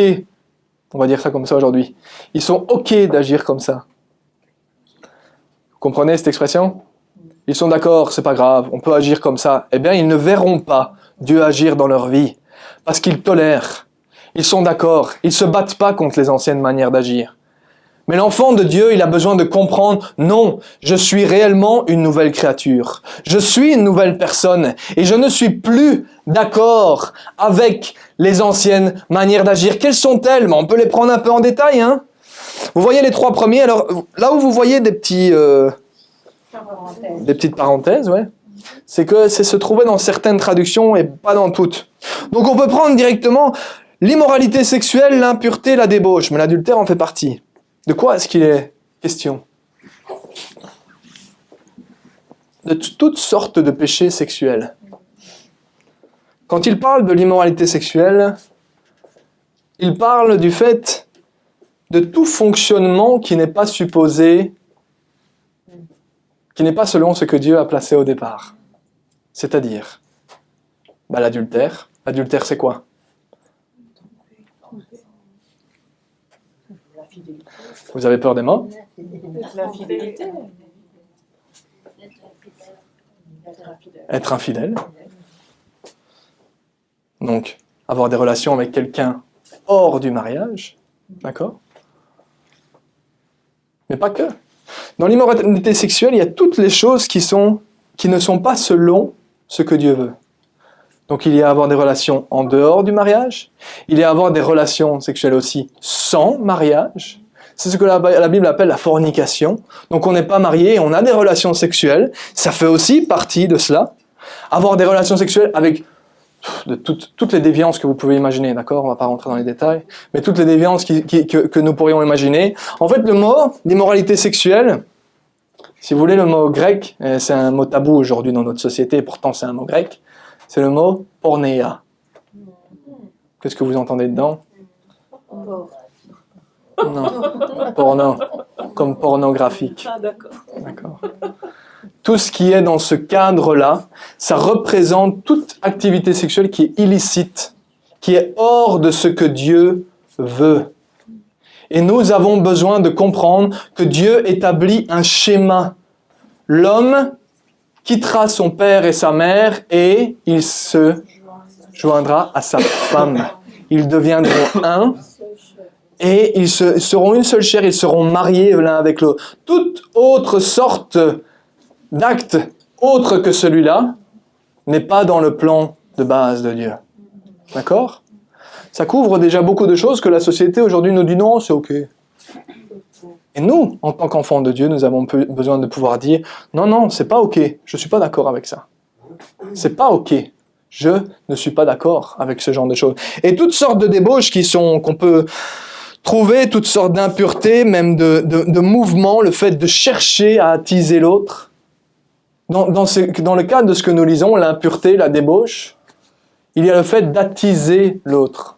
on va dire ça comme ça aujourd'hui, ils sont OK d'agir comme ça. Vous comprenez cette expression ? Ils sont d'accord, c'est pas grave, on peut agir comme ça. Eh bien, ils ne verront pas Dieu agir dans leur vie parce qu'ils tolèrent. Ils sont d'accord, ils se battent pas contre les anciennes manières d'agir. Mais l'enfant de Dieu, il a besoin de comprendre, non, je suis réellement une nouvelle créature. Je suis une nouvelle personne et je ne suis plus d'accord avec les anciennes manières d'agir. Quelles sont-elles? On peut les prendre un peu en détail. Hein? Vous voyez les trois premiers. Alors là où vous voyez des petites parenthèses, ouais, c'est que c'est se trouver dans certaines traductions et pas dans toutes. Donc on peut prendre directement l'immoralité sexuelle, l'impureté, la débauche. Mais l'adultère en fait partie. De quoi est-ce qu'il est question? De toutes sortes de péchés sexuels. Quand il parle de l'immoralité sexuelle, il parle du fait de tout fonctionnement qui n'est pas supposé, qui n'est pas selon ce que Dieu a placé au départ. C'est-à-dire, l'adultère. L'adultère, c'est quoi? Vous avez peur des mots? L'infidélité. Être infidèle. Donc, avoir des relations avec quelqu'un hors du mariage. D'accord? Mais pas que. Dans l'immoralité sexuelle, il y a toutes les choses qui ne sont pas selon ce que Dieu veut. Donc il y a avoir des relations en dehors du mariage, il y a avoir des relations sexuelles aussi sans mariage. C'est ce que la Bible appelle la fornication. Donc on n'est pas marié, on a des relations sexuelles, ça fait aussi partie de cela. Avoir des relations sexuelles avec toutes les déviances que vous pouvez imaginer, d'accord? On ne va pas rentrer dans les détails, mais toutes les déviances que nous pourrions imaginer. En fait, le mot d'immoralité sexuelle, si vous voulez, le mot grec, c'est un mot tabou aujourd'hui dans notre société, pourtant c'est un mot grec, c'est le mot pornéia. Qu'est-ce que vous entendez dedans? Non, porno, comme pornographique. Ah, d'accord. D'accord. Tout ce qui est dans ce cadre-là, ça représente toute activité sexuelle qui est illicite, qui est hors de ce que Dieu veut. Et nous avons besoin de comprendre que Dieu établit un schéma. L'homme quittera son père et sa mère et il se joindra à sa femme. Ils deviendront un et ils seront une seule chair, ils seront mariés l'un avec l'autre. Toute autre sorte d'acte autre que celui-là n'est pas dans le plan de base de Dieu. D'accord? Ça couvre déjà beaucoup de choses que la société aujourd'hui nous dit non, c'est ok. Et nous, en tant qu'enfants de Dieu, nous avons besoin de pouvoir dire non, c'est pas ok, je suis pas d'accord avec ça. C'est pas ok. Je ne suis pas d'accord avec ce genre de choses. Et toutes sortes de débauches qu'on peut trouver, toutes sortes d'impuretés, même de mouvements, le fait de chercher à attiser l'autre. Dans le cadre de ce que nous lisons, l'impureté, la débauche, il y a le fait d'attiser l'autre.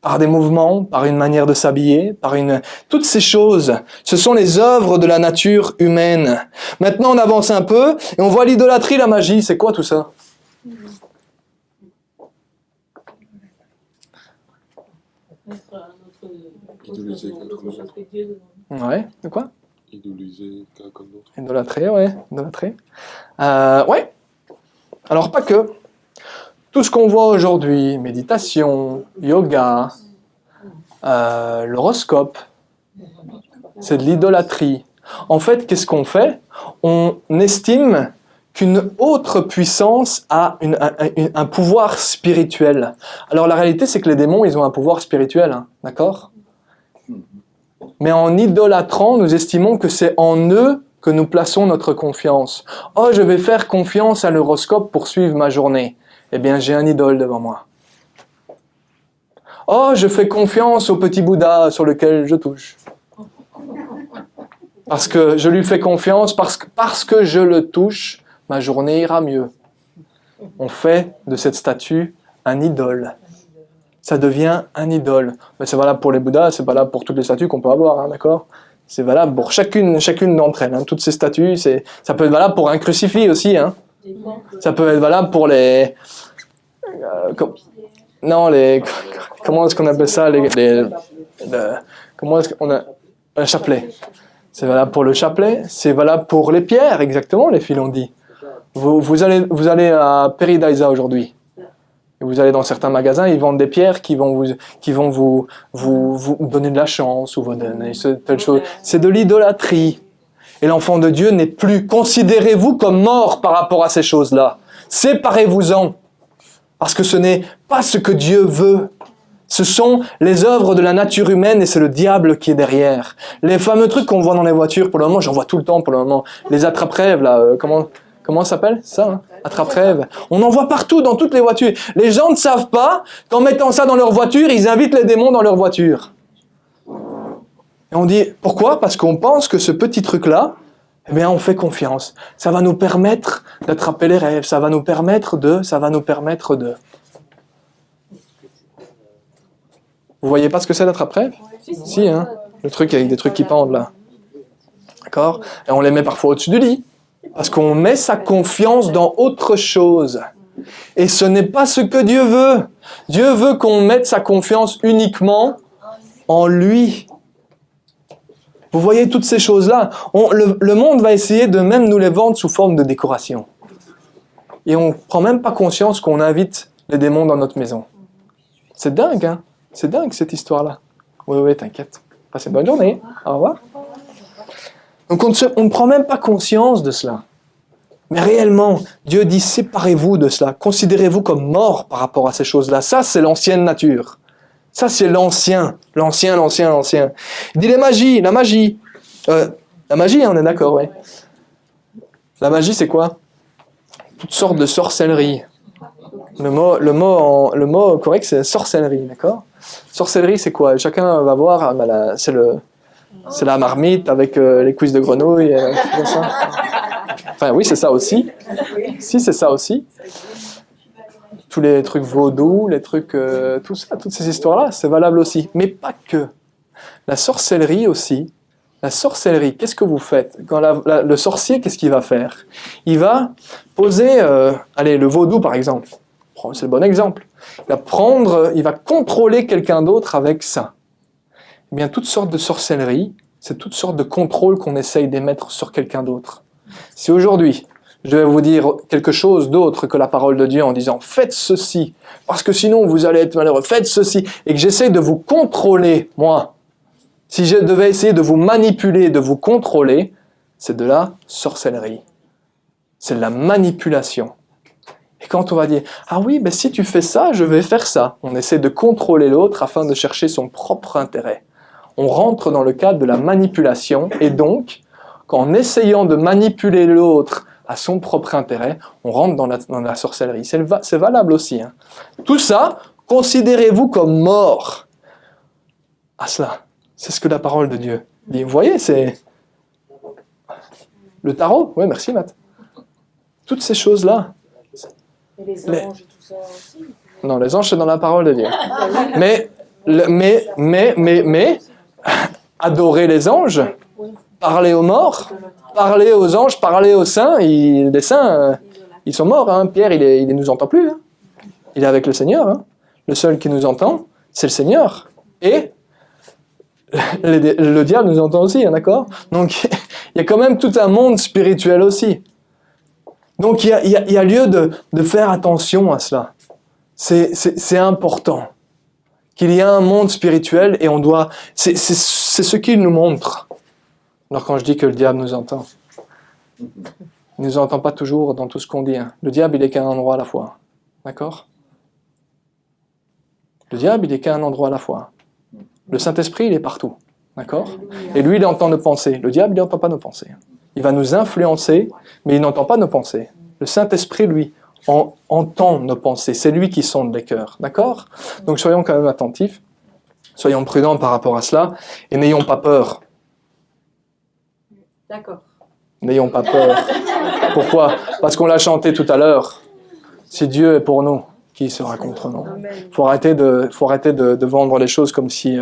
Par des mouvements, par une manière de s'habiller, toutes ces choses, ce sont les œuvres de la nature humaine. Maintenant, on avance un peu et on voit l'idolâtrie, la magie. C'est quoi tout ça? Idoliser quelqu'un d'autre. Ouais, de quoi? Idoliser quelqu'un d'autre. Idolâtrer, ouais, idolâtrer. Ouais. Alors, pas que. Tout ce qu'on voit aujourd'hui, méditation, yoga, l'horoscope, c'est de l'idolâtrie. En fait, qu'est-ce qu'on fait? On estime qu'une autre puissance a un pouvoir spirituel. Alors la réalité, c'est que les démons, ils ont un pouvoir spirituel, hein, d'accord? Mais en idolâtrant, nous estimons que c'est en eux que nous plaçons notre confiance. Oh, je vais faire confiance à l'horoscope pour suivre ma journée. Eh bien, j'ai un idole devant moi. Oh, je fais confiance au petit Bouddha sur lequel je touche. Parce que je lui fais confiance, parce que je le touche, ma journée ira mieux. On fait de cette statue un idole. Ça devient un idole. Mais c'est valable pour les Bouddhas, c'est valable pour toutes les statues qu'on peut avoir, hein, d'accord? C'est valable pour chacune d'entre elles. Hein. Toutes ces statues, ça peut être valable pour un crucifix aussi. Hein. Ça peut être valable pour les... comment est-ce qu'on appelle ça? Comment est-ce qu'on a... Un chapelet. C'est valable pour le chapelet, c'est valable pour les pierres, exactement, les filles l'ont dit. Vous allez à Peridaisa aujourd'hui. Et vous allez dans certains magasins, ils vendent des pierres qui vont vous donner de la chance ou vous donner telle chose. C'est de l'idolâtrie. Et l'enfant de Dieu n'est plus. Considérez-vous comme mort par rapport à ces choses-là. Séparez-vous-en. Parce que ce n'est pas ce que Dieu veut. Ce sont les œuvres de la nature humaine et c'est le diable qui est derrière. Les fameux trucs qu'on voit dans les voitures, pour le moment, j'en vois tout le temps pour le moment. Les attrape-rêves, là, comment ça s'appelle ça, hein? Attrape-rêve. On en voit partout dans toutes les voitures. Les gens ne savent pas qu'en mettant ça dans leur voiture, ils invitent les démons dans leur voiture. Et on dit, pourquoi? Parce qu'on pense que ce petit truc-là, eh bien, on fait confiance. Ça va nous permettre d'attraper les rêves, ça va nous permettre de... Vous voyez pas ce que c'est l'attrape-rêve? Si, hein? Le truc avec des trucs qui pendent, là. D'accord? Et on les met parfois au-dessus du lit. Parce qu'on met sa confiance dans autre chose. Et ce n'est pas ce que Dieu veut. Dieu veut qu'on mette sa confiance uniquement en lui. Vous voyez toutes ces choses-là. Le monde va essayer de même nous les vendre sous forme de décoration. Et on ne prend même pas conscience qu'on invite les démons dans notre maison. C'est dingue, hein? C'est dingue cette histoire-là. Oui, t'inquiète. Passez une bonne journée. Au revoir. Donc on ne prend même pas conscience de cela. Mais réellement, Dieu dit, séparez-vous de cela. Considérez-vous comme mort par rapport à ces choses-là. Ça, c'est l'ancienne nature. Ça, c'est l'ancien. Il dit la magie. La magie, on est d'accord, oui. La magie, c'est quoi? Toutes sortes de sorcellerie. Le mot correct, c'est sorcellerie, d'accord? Sorcellerie, c'est quoi? Chacun va voir, c'est la marmite avec les cuisses de grenouille, comme ça. Enfin, oui, c'est ça aussi. Si, c'est ça aussi. Tous les trucs vaudous, les trucs, tout ça, toutes ces histoires-là, c'est valable aussi. Mais pas que. La sorcellerie aussi. La sorcellerie, qu'est-ce que vous faites? Quand le sorcier, qu'est-ce qu'il va faire? Il va poser, le vaudou par exemple. C'est le bon exemple. Il va contrôler quelqu'un d'autre avec ça. Eh bien, toutes sortes de sorcellerie, c'est toutes sortes de contrôles qu'on essaye d'émettre sur quelqu'un d'autre. Si aujourd'hui, je vais vous dire quelque chose d'autre que la parole de Dieu en disant « faites ceci, parce que sinon vous allez être malheureux, faites ceci », et que j'essaie de vous contrôler, moi, si je devais essayer de vous manipuler, de vous contrôler, c'est de la sorcellerie. C'est de la manipulation. Et quand on va dire « ah oui, ben si tu fais ça, je vais faire ça », on essaie de contrôler l'autre afin de chercher son propre intérêt. On rentre dans le cadre de la manipulation, et donc, qu'en essayant de manipuler l'autre à son propre intérêt, on rentre dans la sorcellerie. C'est valable aussi. Hein. Tout ça, considérez-vous comme mort à cela. C'est ce que la parole de Dieu dit. Vous voyez, c'est le tarot. Oui, merci Matt. Toutes ces choses-là. Et les anges et tout ça aussi. Non, les anges, c'est dans la parole de Dieu. Mais, adorer les anges, parler aux morts, parler aux anges, parler aux saints, les saints, ils sont morts. Hein. Pierre, il ne nous entend plus. Hein. Il est avec le Seigneur. Hein. Le seul qui nous entend, c'est le Seigneur. Et le diable nous entend aussi, hein, d'accord? Donc, il y a quand même tout un monde spirituel aussi. Donc, il y a lieu de faire attention à cela. C'est important qu'il y a un monde spirituel et on doit... C'est ce qu'il nous montre. Alors quand je dis que le diable nous entend, il ne nous entend pas toujours dans tout ce qu'on dit. Hein. Le diable, il n'est qu'à un endroit à la fois. D'accord? Le diable, il n'est qu'à un endroit à la fois. Le Saint-Esprit, il est partout. D'accord? Et lui, il entend nos pensées. Le diable, il n'entend pas nos pensées. Il va nous influencer, mais il n'entend pas nos pensées. Le Saint-Esprit, lui, entend nos pensées. C'est lui qui sonde les cœurs. D'accord? Donc soyons quand même attentifs. Soyons prudents par rapport à cela. Et n'ayons pas peur. D'accord. N'ayons pas peur. Pourquoi? Parce qu'on l'a chanté tout à l'heure. Si Dieu est pour nous, qui sera contre nous? Il faut arrêter de vendre les choses comme si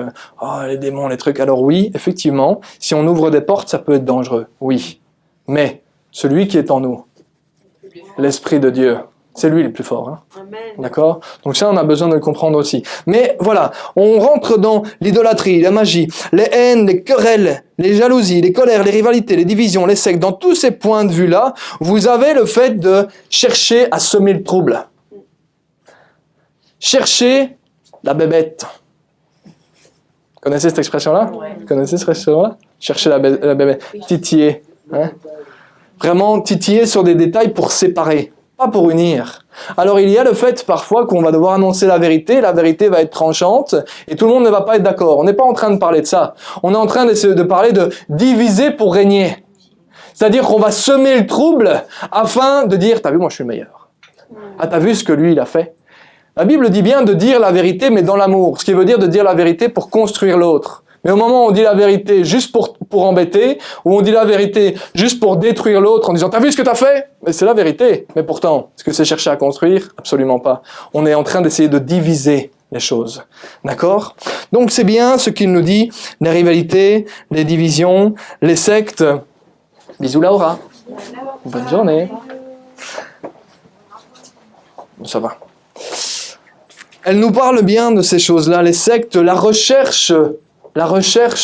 les démons, les trucs. Alors oui, effectivement, si on ouvre des portes, ça peut être dangereux. Oui. Mais celui qui est en nous, l'Esprit de Dieu, c'est lui le plus fort. Hein. D'accord? Donc ça, on a besoin de le comprendre aussi. Mais voilà, on rentre dans l'idolâtrie, la magie, les haines, les querelles, les jalousies, les colères, les rivalités, les divisions, les sectes. Dans tous ces points de vue-là, vous avez le fait de chercher à semer le trouble. chercher la bébête. Vous connaissez cette expression-là? Ouais. Vous connaissez cette expression-là? Chercher la bébête. Titiller. Hein? Vraiment titiller sur des détails pour séparer, pas pour unir. Alors il y a le fait parfois qu'on va devoir annoncer la vérité va être tranchante et tout le monde ne va pas être d'accord. On n'est pas en train de parler de ça. On est en train de parler de diviser pour régner. C'est-à-dire qu'on va semer le trouble afin de dire « T'as vu, moi je suis le meilleur. Ah, t'as vu ce que lui il a fait ?» La Bible dit bien de dire la vérité mais dans l'amour. Ce qui veut dire de dire la vérité pour construire l'autre. Mais au moment où on dit la vérité juste pour embêter, ou on dit la vérité juste pour détruire l'autre en disant « T'as vu ce que t'as fait ?» Mais c'est la vérité. Mais pourtant, est-ce que c'est chercher à construire? Absolument pas. On est en train d'essayer de diviser les choses. D'accord? Donc c'est bien ce qu'il nous dit, les rivalités, les divisions, les sectes. Bisous Laura. Bonne journée. Ça va. Elle nous parle bien de ces choses-là, les sectes, la recherche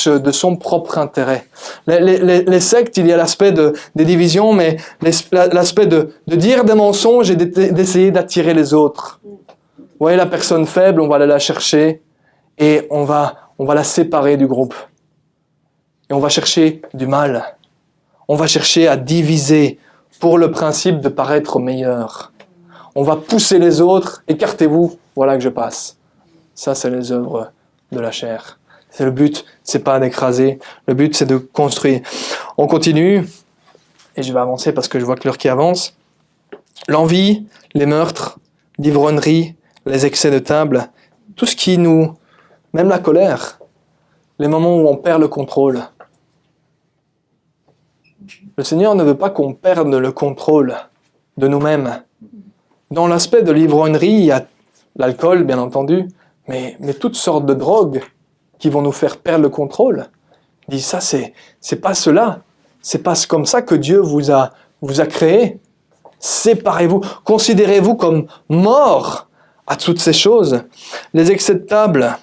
de son propre intérêt. Les sectes, il y a l'aspect des divisions, mais l'aspect de dire des mensonges et d'essayer d'attirer les autres. Vous voyez, la personne faible, on va aller la chercher et on va la séparer du groupe. Et on va chercher du mal. On va chercher à diviser pour le principe de paraître meilleur. On va pousser les autres, écartez-vous, voilà que je passe. Ça, c'est les œuvres de la chair. C'est le but, c'est pas d'écraser, le but c'est de construire. On continue, et je vais avancer parce que je vois que l'heure qui avance. L'envie, les meurtres, l'ivrognerie, les excès de table, tout ce qui nous, même la colère, les moments où on perd le contrôle. Le Seigneur ne veut pas qu'on perde le contrôle de nous-mêmes. Dans l'aspect de l'ivrognerie, il y a l'alcool, bien entendu, mais toutes sortes de drogues qui vont nous faire perdre le contrôle. Il dit ça, c'est pas cela. C'est pas comme ça que Dieu vous a créé. Séparez-vous. Considérez-vous comme morts à toutes ces choses. Les excès de table.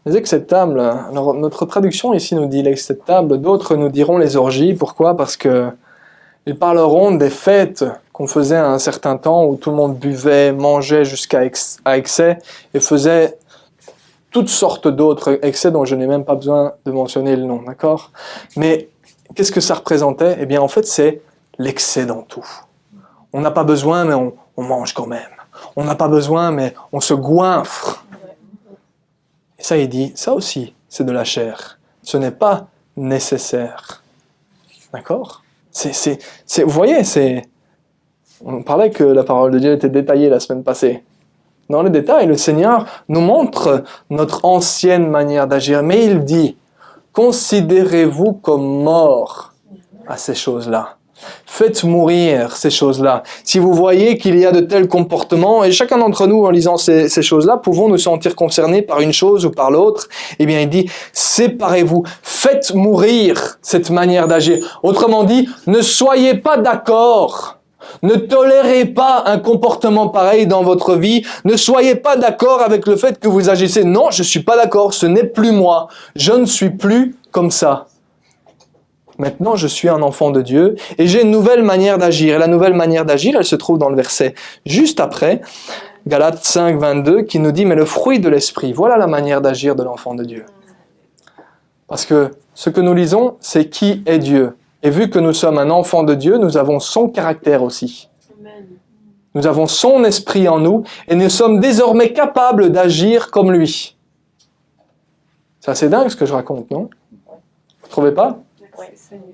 Les excès de table, alors notre traduction ici nous dit l'excès de table, d'autres nous diront les orgies. Pourquoi? Parce que ils parleront des fêtes qu'on faisait à un certain temps où tout le monde buvait, mangeait jusqu'à excès et faisait toutes sortes d'autres excès dont je n'ai même pas besoin de mentionner le nom, d'accord? Mais qu'est-ce que ça représentait? Eh bien en fait c'est l'excès dans tout. On n'a pas besoin mais on mange quand même. On n'a pas besoin mais on se goinfre. Et ça, il dit, ça aussi, c'est de la chair. Ce n'est pas nécessaire. D'accord? Vous voyez, on parlait que la parole de Dieu était détaillée la semaine passée. Dans les détails, le Seigneur nous montre notre ancienne manière d'agir. Mais il dit, considérez-vous comme morts à ces choses-là. Faites mourir ces choses-là. Si vous voyez qu'il y a de tels comportements, et chacun d'entre nous, en lisant ces choses-là, pouvons nous sentir concernés par une chose ou par l'autre, eh bien il dit, séparez-vous, faites mourir cette manière d'agir. Autrement dit, ne soyez pas d'accord. Ne tolérez pas un comportement pareil dans votre vie. Ne soyez pas d'accord avec le fait que vous agissez. Non, je ne suis pas d'accord, ce n'est plus moi. Je ne suis plus comme ça. Maintenant, je suis un enfant de Dieu et j'ai une nouvelle manière d'agir. Et la nouvelle manière d'agir, elle se trouve dans le verset juste après, Galates 5, 22, qui nous dit « Mais le fruit de l'esprit, voilà la manière d'agir de l'enfant de Dieu. » Parce que ce que nous lisons, c'est qui est Dieu. Et vu que nous sommes un enfant de Dieu, nous avons son caractère aussi. Amen. Nous avons son esprit en nous et nous sommes désormais capables d'agir comme lui. C'est assez dingue ce que je raconte, non? Vous ne trouvez pas? Oui, Seigneur.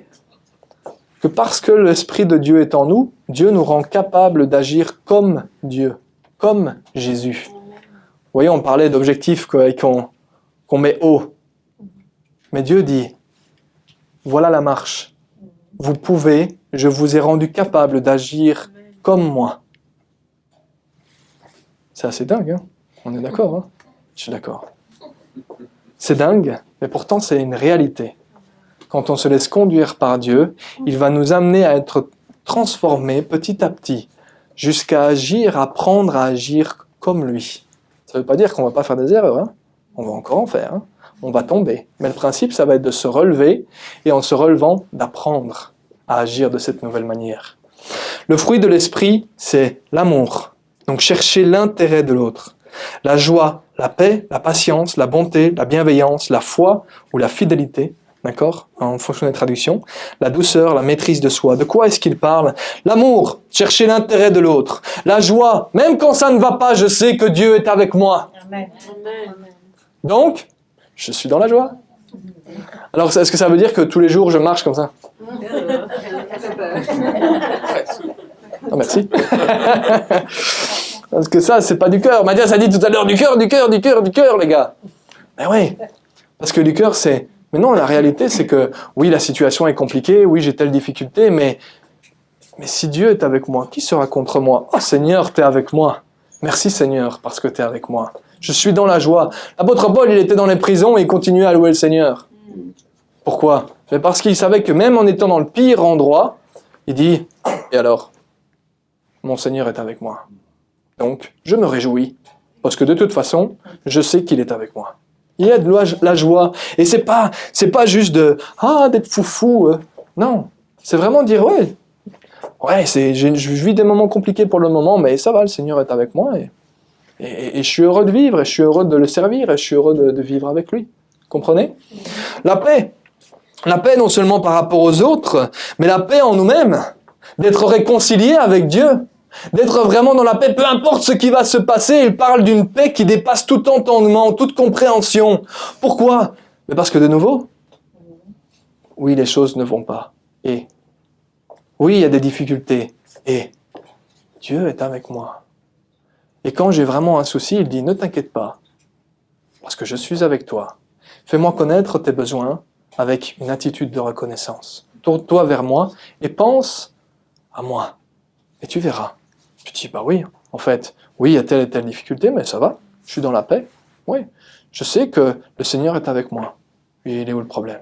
Que parce que l'Esprit de Dieu est en nous, Dieu nous rend capables d'agir comme Dieu, comme Jésus. Vous voyez, on parlait d'objectifs qu'on met haut. Mais Dieu dit, voilà la marche. Vous pouvez, je vous ai rendu capable d'agir comme moi. C'est assez dingue, hein? On est d'accord, hein? Je suis d'accord. C'est dingue, mais pourtant c'est une réalité. Quand on se laisse conduire par Dieu, il va nous amener à être transformés petit à petit, jusqu'à agir, apprendre à agir comme lui. Ça ne veut pas dire qu'on ne va pas faire des erreurs, hein? On va encore en faire, hein. On va tomber. Mais le principe, ça va être de se relever, et en se relevant, d'apprendre à agir de cette nouvelle manière. Le fruit de l'esprit, c'est l'amour. Donc chercher l'intérêt de l'autre. La joie, la paix, la patience, la bonté, la bienveillance, la foi ou la fidélité, d'accord, en fonction des traductions, la douceur, la maîtrise de soi. De quoi est-ce qu'il parle? L'amour, chercher l'intérêt de l'autre. La joie, même quand ça ne va pas, je sais que Dieu est avec moi. Amen. Donc, je suis dans la joie. Alors, est-ce que ça veut dire que tous les jours, je marche comme ça? Non, merci. Parce que ça, c'est pas du cœur. Mathias a dit tout à l'heure, du cœur, les gars. Ben oui. Parce que du cœur, c'est... Mais non, la réalité, c'est que, oui, la situation est compliquée, oui, j'ai telle difficulté, mais si Dieu est avec moi, qui sera contre moi? Oh Seigneur, t'es avec moi. Merci Seigneur, parce que t'es avec moi. Je suis dans la joie. L'apôtre Paul, il était dans les prisons et il continuait à louer le Seigneur. Pourquoi? C'est parce qu'il savait que même en étant dans le pire endroit, il dit, et alors? Mon Seigneur est avec moi. Donc, je me réjouis, parce que de toute façon, je sais qu'il est avec moi. Il y a de la joie, et c'est pas juste d'être foufou. Non, c'est vraiment dire, je vis des moments compliqués pour le moment, mais ça va, le Seigneur est avec moi, et je suis heureux de vivre, et je suis heureux de le servir, et je suis heureux de vivre avec lui. Comprenez? La paix non seulement par rapport aux autres, mais la paix en nous-mêmes, d'être réconciliés avec Dieu. D'être vraiment dans la paix, peu importe ce qui va se passer, il parle d'une paix qui dépasse tout entendement, toute compréhension. Pourquoi? Mais parce que de nouveau, oui, les choses ne vont pas. Et oui, il y a des difficultés. Et Dieu est avec moi. Et quand j'ai vraiment un souci, il dit, ne t'inquiète pas, parce que je suis avec toi. Fais-moi connaître tes besoins avec une attitude de reconnaissance. Tourne-toi vers moi et pense à moi. Et tu verras. Tu te dis, bah oui, en fait, oui, il y a telle et telle difficulté, mais ça va, je suis dans la paix. Oui, je sais que le Seigneur est avec moi. Et il est où le problème?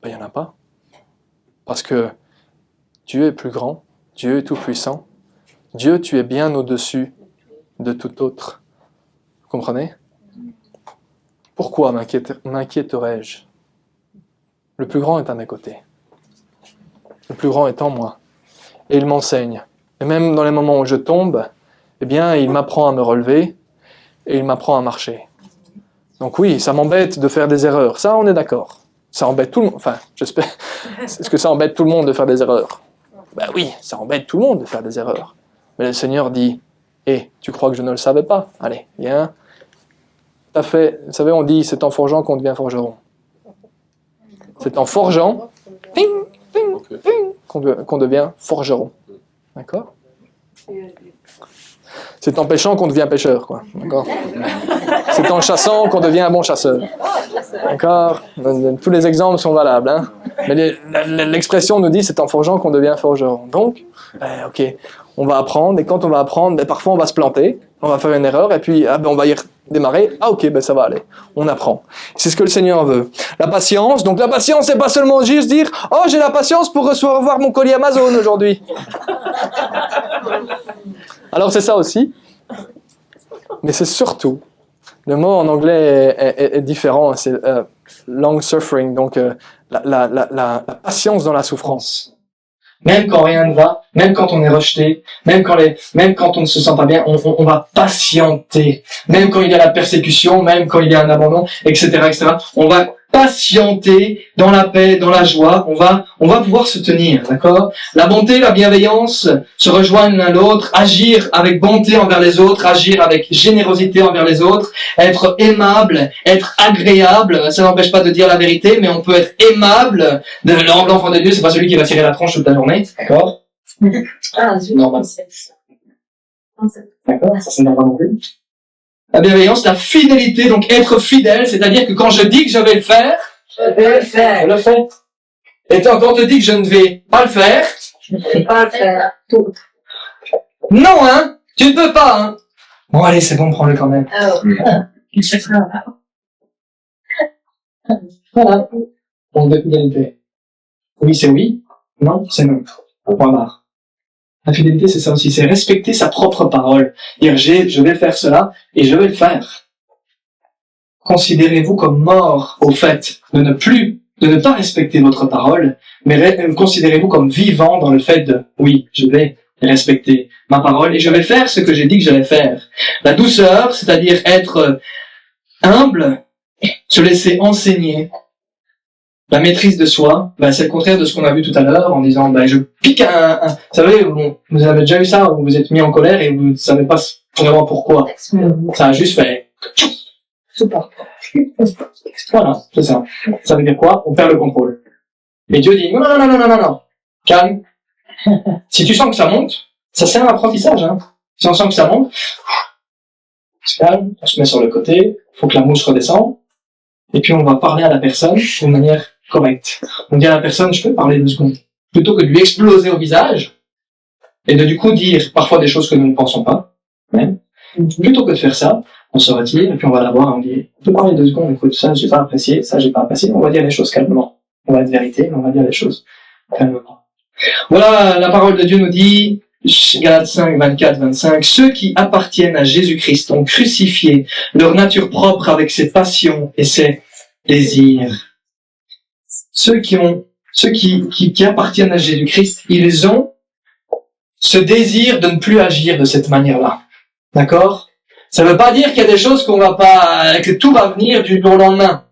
Ben, il n'y en a pas. Parce que Dieu est plus grand, Dieu est tout puissant. Dieu, tu es bien au-dessus de tout autre. Vous comprenez? Pourquoi m'inquiéterais-je? Le plus grand est à mes côtés. Le plus grand est en moi. Et il m'enseigne. Et même dans les moments où je tombe, eh bien, il m'apprend à me relever et il m'apprend à marcher. Donc oui, ça m'embête de faire des erreurs. Ça, on est d'accord. Ça embête tout le monde. Enfin, j'espère. Est-ce que ça embête tout le monde de faire des erreurs? Ben oui, ça embête tout le monde de faire des erreurs. Mais le Seigneur dit, tu crois que je ne le savais pas? Allez, viens. T'as fait, vous savez, on dit, c'est en forgeant qu'on devient forgeron. C'est en forgeant, qu'on devient forgeron. D'accord? C'est en pêchant qu'on devient pêcheur, quoi. D'accord? C'est en chassant qu'on devient un bon chasseur. D'accord? Tous les exemples sont valables, hein? Mais l'expression nous dit c'est en forgeant qu'on devient forgeron. Donc, ok, on va apprendre, et quand on va apprendre, parfois on va se planter, on va faire une erreur, et puis on va y redémarrer. Ah ok, ça va aller. On apprend. C'est ce que le Seigneur veut. La patience, donc la patience, c'est pas seulement juste dire « Oh, j'ai la patience pour recevoir mon colis Amazon aujourd'hui. » Alors c'est ça aussi, mais c'est surtout, le mot en anglais est différent, c'est long suffering, donc la patience dans la souffrance. Même quand rien ne va, même quand on est rejeté, même quand on ne se sent pas bien, on va patienter. Même quand il y a la persécution, même quand il y a un abandon, etc., on va patienter dans la paix, dans la joie. On va pouvoir se tenir, d'accord? La bonté, la bienveillance se rejoignent l'un l'autre, agir avec bonté envers les autres, agir avec générosité envers les autres, être aimable, être agréable. Ça n'empêche pas de dire la vérité, mais on peut être aimable. L'enfant de Dieu, c'est pas celui qui va tirer la tronche toute la journée, d'accord? C'est normal. D'accord, ça c'est normal non plus. La bienveillance, la fidélité, donc être fidèle, c'est-à-dire que quand je dis que je vais le faire, je le fais. Et quand on te dit que je ne vais pas le faire, je ne vais pas le faire. Tout. Non, hein, tu ne peux pas, hein. Bon, allez, c'est bon, prends-le quand même. Voilà. Donc, de fidélité. Oui, c'est oui. Non, c'est non. Point barre. La fidélité, c'est ça aussi, c'est respecter sa propre parole. Dire, je vais faire cela, et je vais le faire. considérez-vous comme mort au fait de ne pas respecter votre parole, mais considérez-vous comme vivant dans le fait de, oui, je vais respecter ma parole et je vais faire ce que j'ai dit que j'allais faire. La douceur, c'est-à-dire être humble, se laisser enseigner. La maîtrise de soi, c'est le contraire de ce qu'on a vu tout à l'heure en disant, je pique vous savez, vous avez déjà eu ça, où vous êtes mis en colère et vous ne savez pas vraiment pourquoi. Ça a juste fait, voilà, c'est ça. Ça veut dire quoi? On perd le contrôle. Et Dieu dit, non, calme. Si tu sens que ça monte, ça c'est un apprentissage, hein. Si on sent que ça monte, on se calme, on se met sur le côté, faut que la mouche redescende, et puis on va parler à la personne de manière correcte. On dit à la personne, je peux parler 2 secondes. Plutôt que de lui exploser au visage, et de du coup dire parfois des choses que nous ne pensons pas, même. Plutôt que de faire ça, on se retire, et puis on va la voir, on dit, on peut parler 2 secondes, écoute, ça j'ai pas apprécié, on va dire les choses calmement. On va être vérité, mais on va dire les choses calmement. Voilà, la parole de Dieu nous dit, Galates 5, 24, 25, ceux qui appartiennent à Jésus-Christ ont crucifié leur nature propre avec ses passions et ses désirs. Ceux qui appartiennent à Jésus-Christ, ils ont ce désir de ne plus agir de cette manière-là. D'accord? Ça ne veut pas dire qu'il y a des choses que tout va venir du jour au lendemain.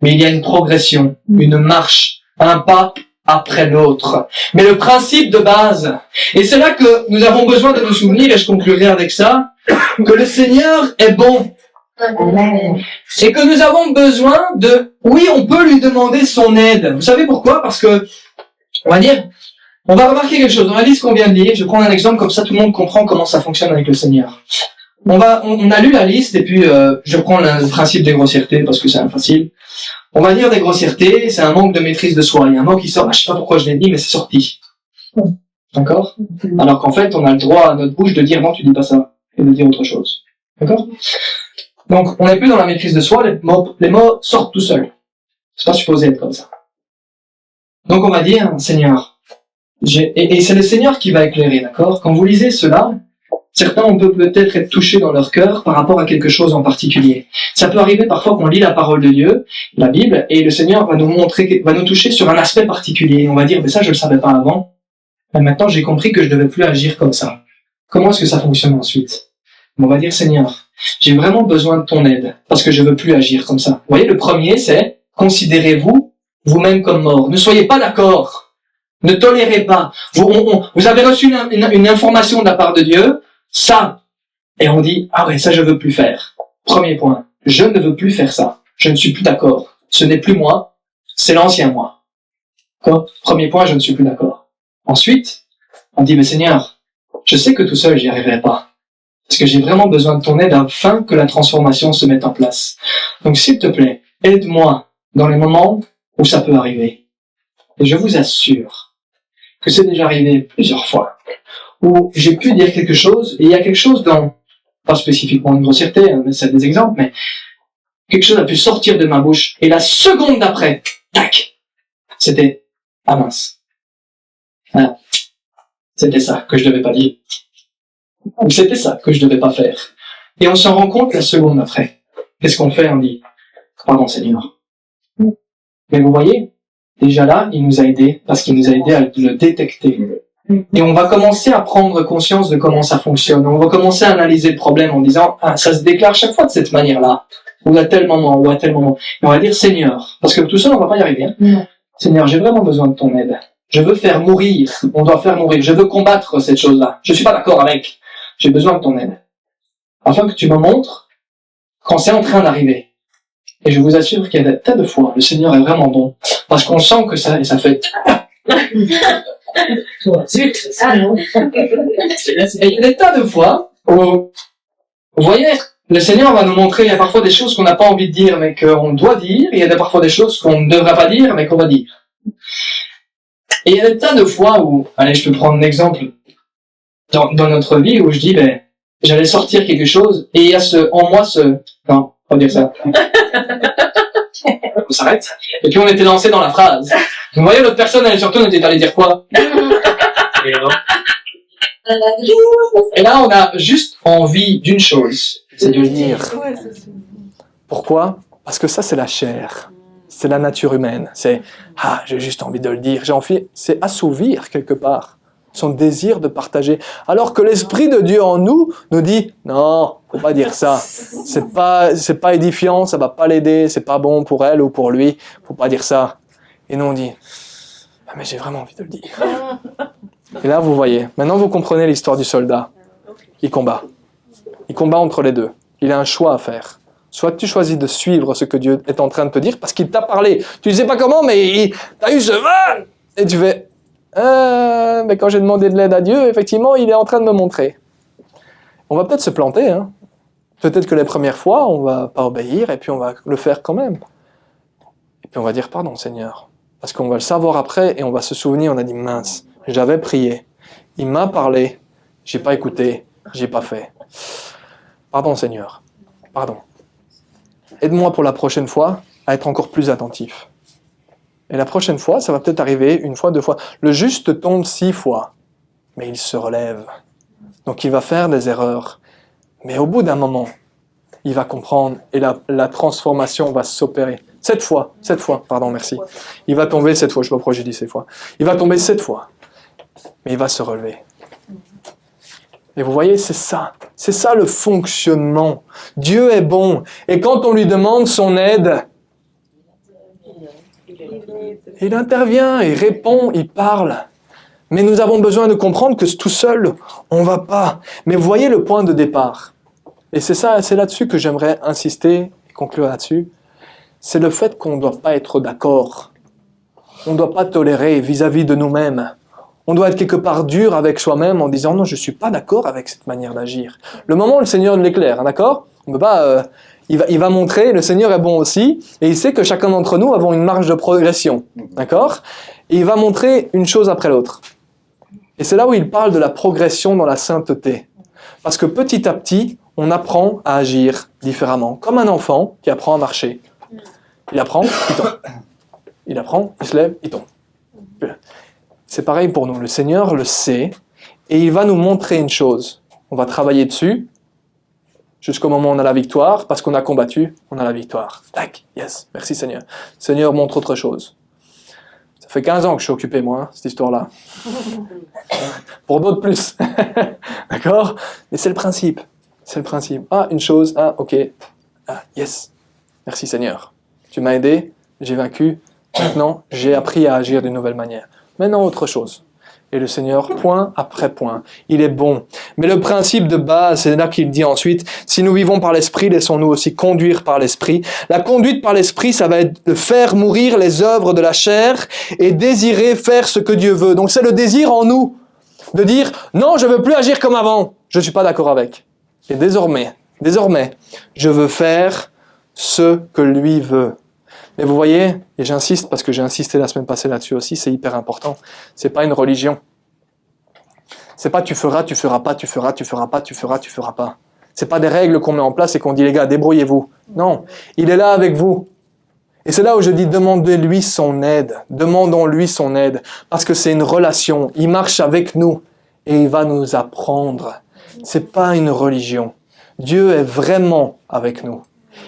Mais il y a une progression, une marche, un pas après l'autre. Mais le principe de base, et c'est là que nous avons besoin de nous souvenir, et je conclurai avec ça, que le Seigneur est bon. Et que nous avons besoin oui, on peut lui demander son aide. Vous savez pourquoi? Parce que, on va remarquer quelque chose. On a dit ce qu'on vient de lire. Je vais prendre un exemple, comme ça tout le monde comprend comment ça fonctionne avec le Seigneur. On a lu la liste, et puis je prends le principe des grossièretés, parce que c'est facile. On va dire des grossièretés, c'est un manque de maîtrise de soi. Il y a un mot qui sort, je sais pas pourquoi je l'ai dit, mais c'est sorti. D'accord? Alors qu'en fait, on a le droit à notre bouche de dire non, tu dis pas ça, et de dire autre chose. D'accord? Donc, on n'est plus dans la maîtrise de soi, les mots sortent tout seuls. C'est pas supposé être comme ça. Donc on va dire, Seigneur, et c'est le Seigneur qui va éclairer, d'accord? Quand vous lisez cela, certains on peut peut-être être touchés dans leur cœur par rapport à quelque chose en particulier. Ça peut arriver parfois qu'on lit la parole de Dieu, la Bible, et le Seigneur va nous toucher sur un aspect particulier. On va dire, mais ça je le savais pas avant, mais maintenant j'ai compris que je devais plus agir comme ça. Comment est-ce que ça fonctionne ensuite? On va dire, Seigneur, j'ai vraiment besoin de ton aide, parce que je veux plus agir comme ça. Vous voyez, le premier c'est, considérez-vous vous-même comme mort. Ne soyez pas d'accord. Ne tolérez pas. Vous avez reçu une information de la part de Dieu, ça, et on dit, ah ouais, ça je veux plus faire. Premier point, je ne veux plus faire ça. Je ne suis plus d'accord. Ce n'est plus moi, c'est l'ancien moi. D'accord? Premier point, je ne suis plus d'accord. Ensuite, on dit, mais Seigneur, je sais que tout seul j'y arriverai pas. Parce que j'ai vraiment besoin de ton aide afin que la transformation se mette en place. Donc s'il te plaît, aide-moi dans les moments où ça peut arriver. Et je vous assure que c'est déjà arrivé plusieurs fois, où j'ai pu dire quelque chose, et il y a quelque chose pas spécifiquement une grossièreté, mais c'est des exemples, mais quelque chose a pu sortir de ma bouche, et la seconde d'après, tac, c'était, ah mince. Ah, c'était ça que je devais pas dire. Ou c'était ça que je devais pas faire. Et on s'en rend compte la seconde après. Qu'est-ce qu'on fait? On dit, pardon Seigneur. Mais vous voyez, déjà là, il nous a aidés, parce qu'il nous a aidés à le détecter. Et on va commencer à prendre conscience de comment ça fonctionne. On va commencer à analyser le problème en disant, ah, ça se déclare chaque fois de cette manière-là. Ou à tel moment, ou à tel moment. Et on va dire, Seigneur, parce que tout seul, on va pas y arriver. Hein. Seigneur, j'ai vraiment besoin de ton aide. Je veux faire mourir. On doit faire mourir. Je veux combattre cette chose-là. Je suis pas d'accord avec. J'ai besoin de ton aide. Afin que tu me montres quand c'est en train d'arriver. Et je vous assure qu'il y a des tas de fois, le Seigneur est vraiment bon. Parce qu'on sent que ça, et ça fait... Zut! Ah non! Et il y a des tas de fois où, vous voyez, le Seigneur va nous montrer, il y a parfois des choses qu'on n'a pas envie de dire, mais qu'on doit dire, et il y a parfois des choses qu'on ne devrait pas dire, mais qu'on va dire. Et il y a des tas de fois où, allez, je peux prendre un exemple dans notre vie où je dis, j'allais sortir quelque chose, et il y a non, on va dire ça. On s'arrête. Et puis on était lancé dans la phrase. Vous voyez, l'autre personne, elle surtout, on était allé dire quoi? Et là, on a juste envie d'une chose, c'est de le dire. Pourquoi? Parce que ça, c'est la chair. C'est la nature humaine. C'est « Ah, j'ai juste envie de le dire. » C'est assouvir quelque part son désir de partager. Alors que l'Esprit de Dieu en nous dit « Non, faut pas dire ça. C'est pas édifiant, ça va pas l'aider, c'est pas bon pour elle ou pour lui. Faut pas dire ça. » Et nous, on dit « Ah, mais j'ai vraiment envie de le dire. » Et là, vous voyez. Maintenant, vous comprenez l'histoire du soldat. Il combat. Il combat entre les deux. Il a un choix à faire. Soit tu choisis de suivre ce que Dieu est en train de te dire parce qu'il t'a parlé. Tu ne sais pas comment, mais t'as eu ce vin. Et tu fais, mais quand j'ai demandé de l'aide à Dieu, effectivement, il est en train de me montrer. On va peut-être se planter. Hein. Peut-être que les premières fois, on va pas obéir et puis on va le faire quand même. Et puis on va dire, pardon Seigneur. Parce qu'on va le savoir après et on va se souvenir, on a dit, mince, j'avais prié. Il m'a parlé, j'ai pas écouté, j'ai pas fait. Pardon Seigneur. Pardon. Aide-moi pour la prochaine fois à être encore plus attentif. Et la prochaine fois, ça va peut-être arriver 1 fois, 2 fois. Le juste tombe 6 fois, mais il se relève. Donc il va faire des erreurs. Mais au bout d'un moment, il va comprendre et la transformation va s'opérer. 7 fois, pardon, merci. Il va tomber 7 fois, je ne sais pas pourquoi j'ai dit 7 fois. Il va tomber 7 fois, mais il va se relever. Et vous voyez, c'est ça le fonctionnement. Dieu est bon. Et quand on lui demande son aide, il intervient, il répond, il parle. Mais nous avons besoin de comprendre que tout seul, on ne va pas. Mais vous voyez le point de départ. Et c'est là-dessus que j'aimerais insister et conclure là-dessus. C'est le fait qu'on ne doit pas être d'accord. On ne doit pas tolérer vis-à-vis de nous-mêmes. On doit être quelque part dur avec soi-même en disant « Non, je ne suis pas d'accord avec cette manière d'agir. » Le moment où le Seigneur l'éclaire, d'accord ? On peut pas, il va montrer, le Seigneur est bon aussi, et il sait que chacun d'entre nous avons une marge de progression, d'accord ? Et il va montrer une chose après l'autre. Et c'est là où il parle de la progression dans la sainteté. Parce que petit à petit, on apprend à agir différemment. Comme un enfant qui apprend à marcher. Il apprend, il tombe. Il apprend, il se lève, il tombe. C'est pareil pour nous. Le Seigneur le sait et il va nous montrer une chose. On va travailler dessus jusqu'au moment où on a la victoire. Parce qu'on a combattu, on a la victoire. Tac, yes, merci Seigneur. Seigneur montre autre chose. Ça fait 15 ans que je suis occupé, moi, hein, cette histoire-là. Pour d'autres plus. D'accord ? Mais c'est le principe. C'est le principe. Ah, une chose, ah, ok. Ah, yes. Merci Seigneur. Tu m'as aidé, j'ai vaincu. Maintenant, j'ai appris à agir d'une nouvelle manière. Maintenant, autre chose. Et le Seigneur, point après point, il est bon. Mais le principe de base, c'est là qu'il dit ensuite, si nous vivons par l'Esprit, laissons-nous aussi conduire par l'Esprit. La conduite par l'Esprit, ça va être de faire mourir les œuvres de la chair et désirer faire ce que Dieu veut. Donc c'est le désir en nous de dire, non, je ne veux plus agir comme avant. Je ne suis pas d'accord avec. Et désormais, je veux faire ce que lui veut. Mais vous voyez, et j'insiste parce que j'ai insisté la semaine passée là-dessus aussi, c'est hyper important. C'est pas une religion. C'est pas tu feras pas, tu feras pas. C'est pas des règles qu'on met en place et qu'on dit les gars, débrouillez-vous. Non, il est là avec vous. Et c'est là où je dis demandez-lui son aide. Demandons-lui son aide. Parce que c'est une relation. Il marche avec nous et il va nous apprendre. C'est pas une religion. Dieu est vraiment avec nous.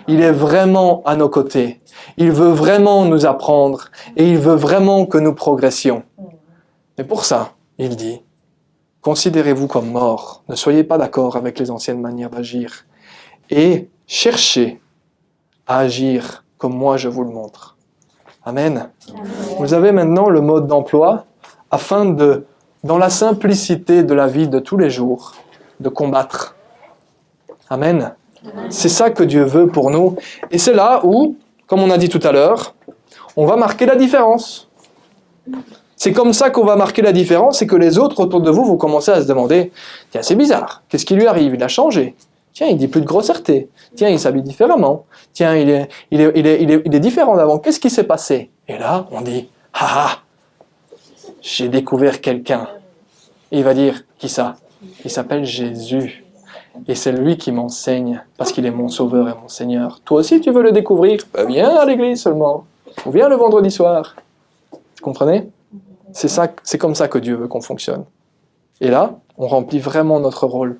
Il est vraiment à nos côtés. Il veut vraiment nous apprendre et il veut vraiment que nous progressions. Et pour ça, il dit, considérez-vous comme morts, ne soyez pas d'accord avec les anciennes manières d'agir et cherchez à agir comme moi je vous le montre. Amen. Vous avez maintenant le mode d'emploi afin de, dans la simplicité de la vie de tous les jours, de combattre. Amen. C'est ça que Dieu veut pour nous. Et c'est là où, comme on a dit tout à l'heure, on va marquer la différence. C'est comme ça qu'on va marquer la différence et que les autres autour de vous, vous commencez à se demander « Tiens, c'est bizarre, qu'est-ce qui lui arrive? Il a changé. Tiens, il dit plus de grossièreté. Tiens, il s'habille différemment. Tiens, il est différent d'avant. Qu'est-ce qui s'est passé ?» Et là, on dit « Ah ah, j'ai découvert quelqu'un. » Et il va dire « Qui ça ?» Il s'appelle Jésus. Et c'est lui qui m'enseigne, parce qu'il est mon sauveur et mon Seigneur. Toi aussi, tu veux le découvrir? Viens à l'église seulement. Ou viens le vendredi soir. Vous comprenez? C'est comme ça que Dieu veut qu'on fonctionne. Et là, on remplit vraiment notre rôle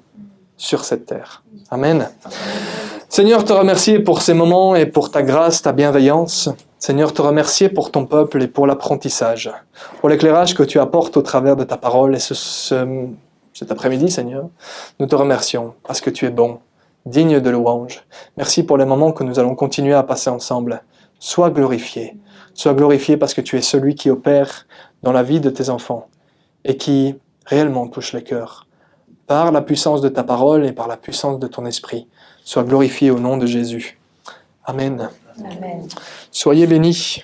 sur cette terre. Amen. Seigneur, te remercier pour ces moments et pour ta grâce, ta bienveillance. Seigneur, te remercier pour ton peuple et pour l'apprentissage, pour l'éclairage que tu apportes au travers de ta parole. Et cet après-midi, Seigneur, nous te remercions parce que tu es bon, digne de louange. Merci pour les moments que nous allons continuer à passer ensemble. Sois glorifié parce que tu es celui qui opère dans la vie de tes enfants et qui réellement touche les cœurs. Par la puissance de ta parole et par la puissance de ton esprit, sois glorifié au nom de Jésus. Amen. Amen. Soyez bénis.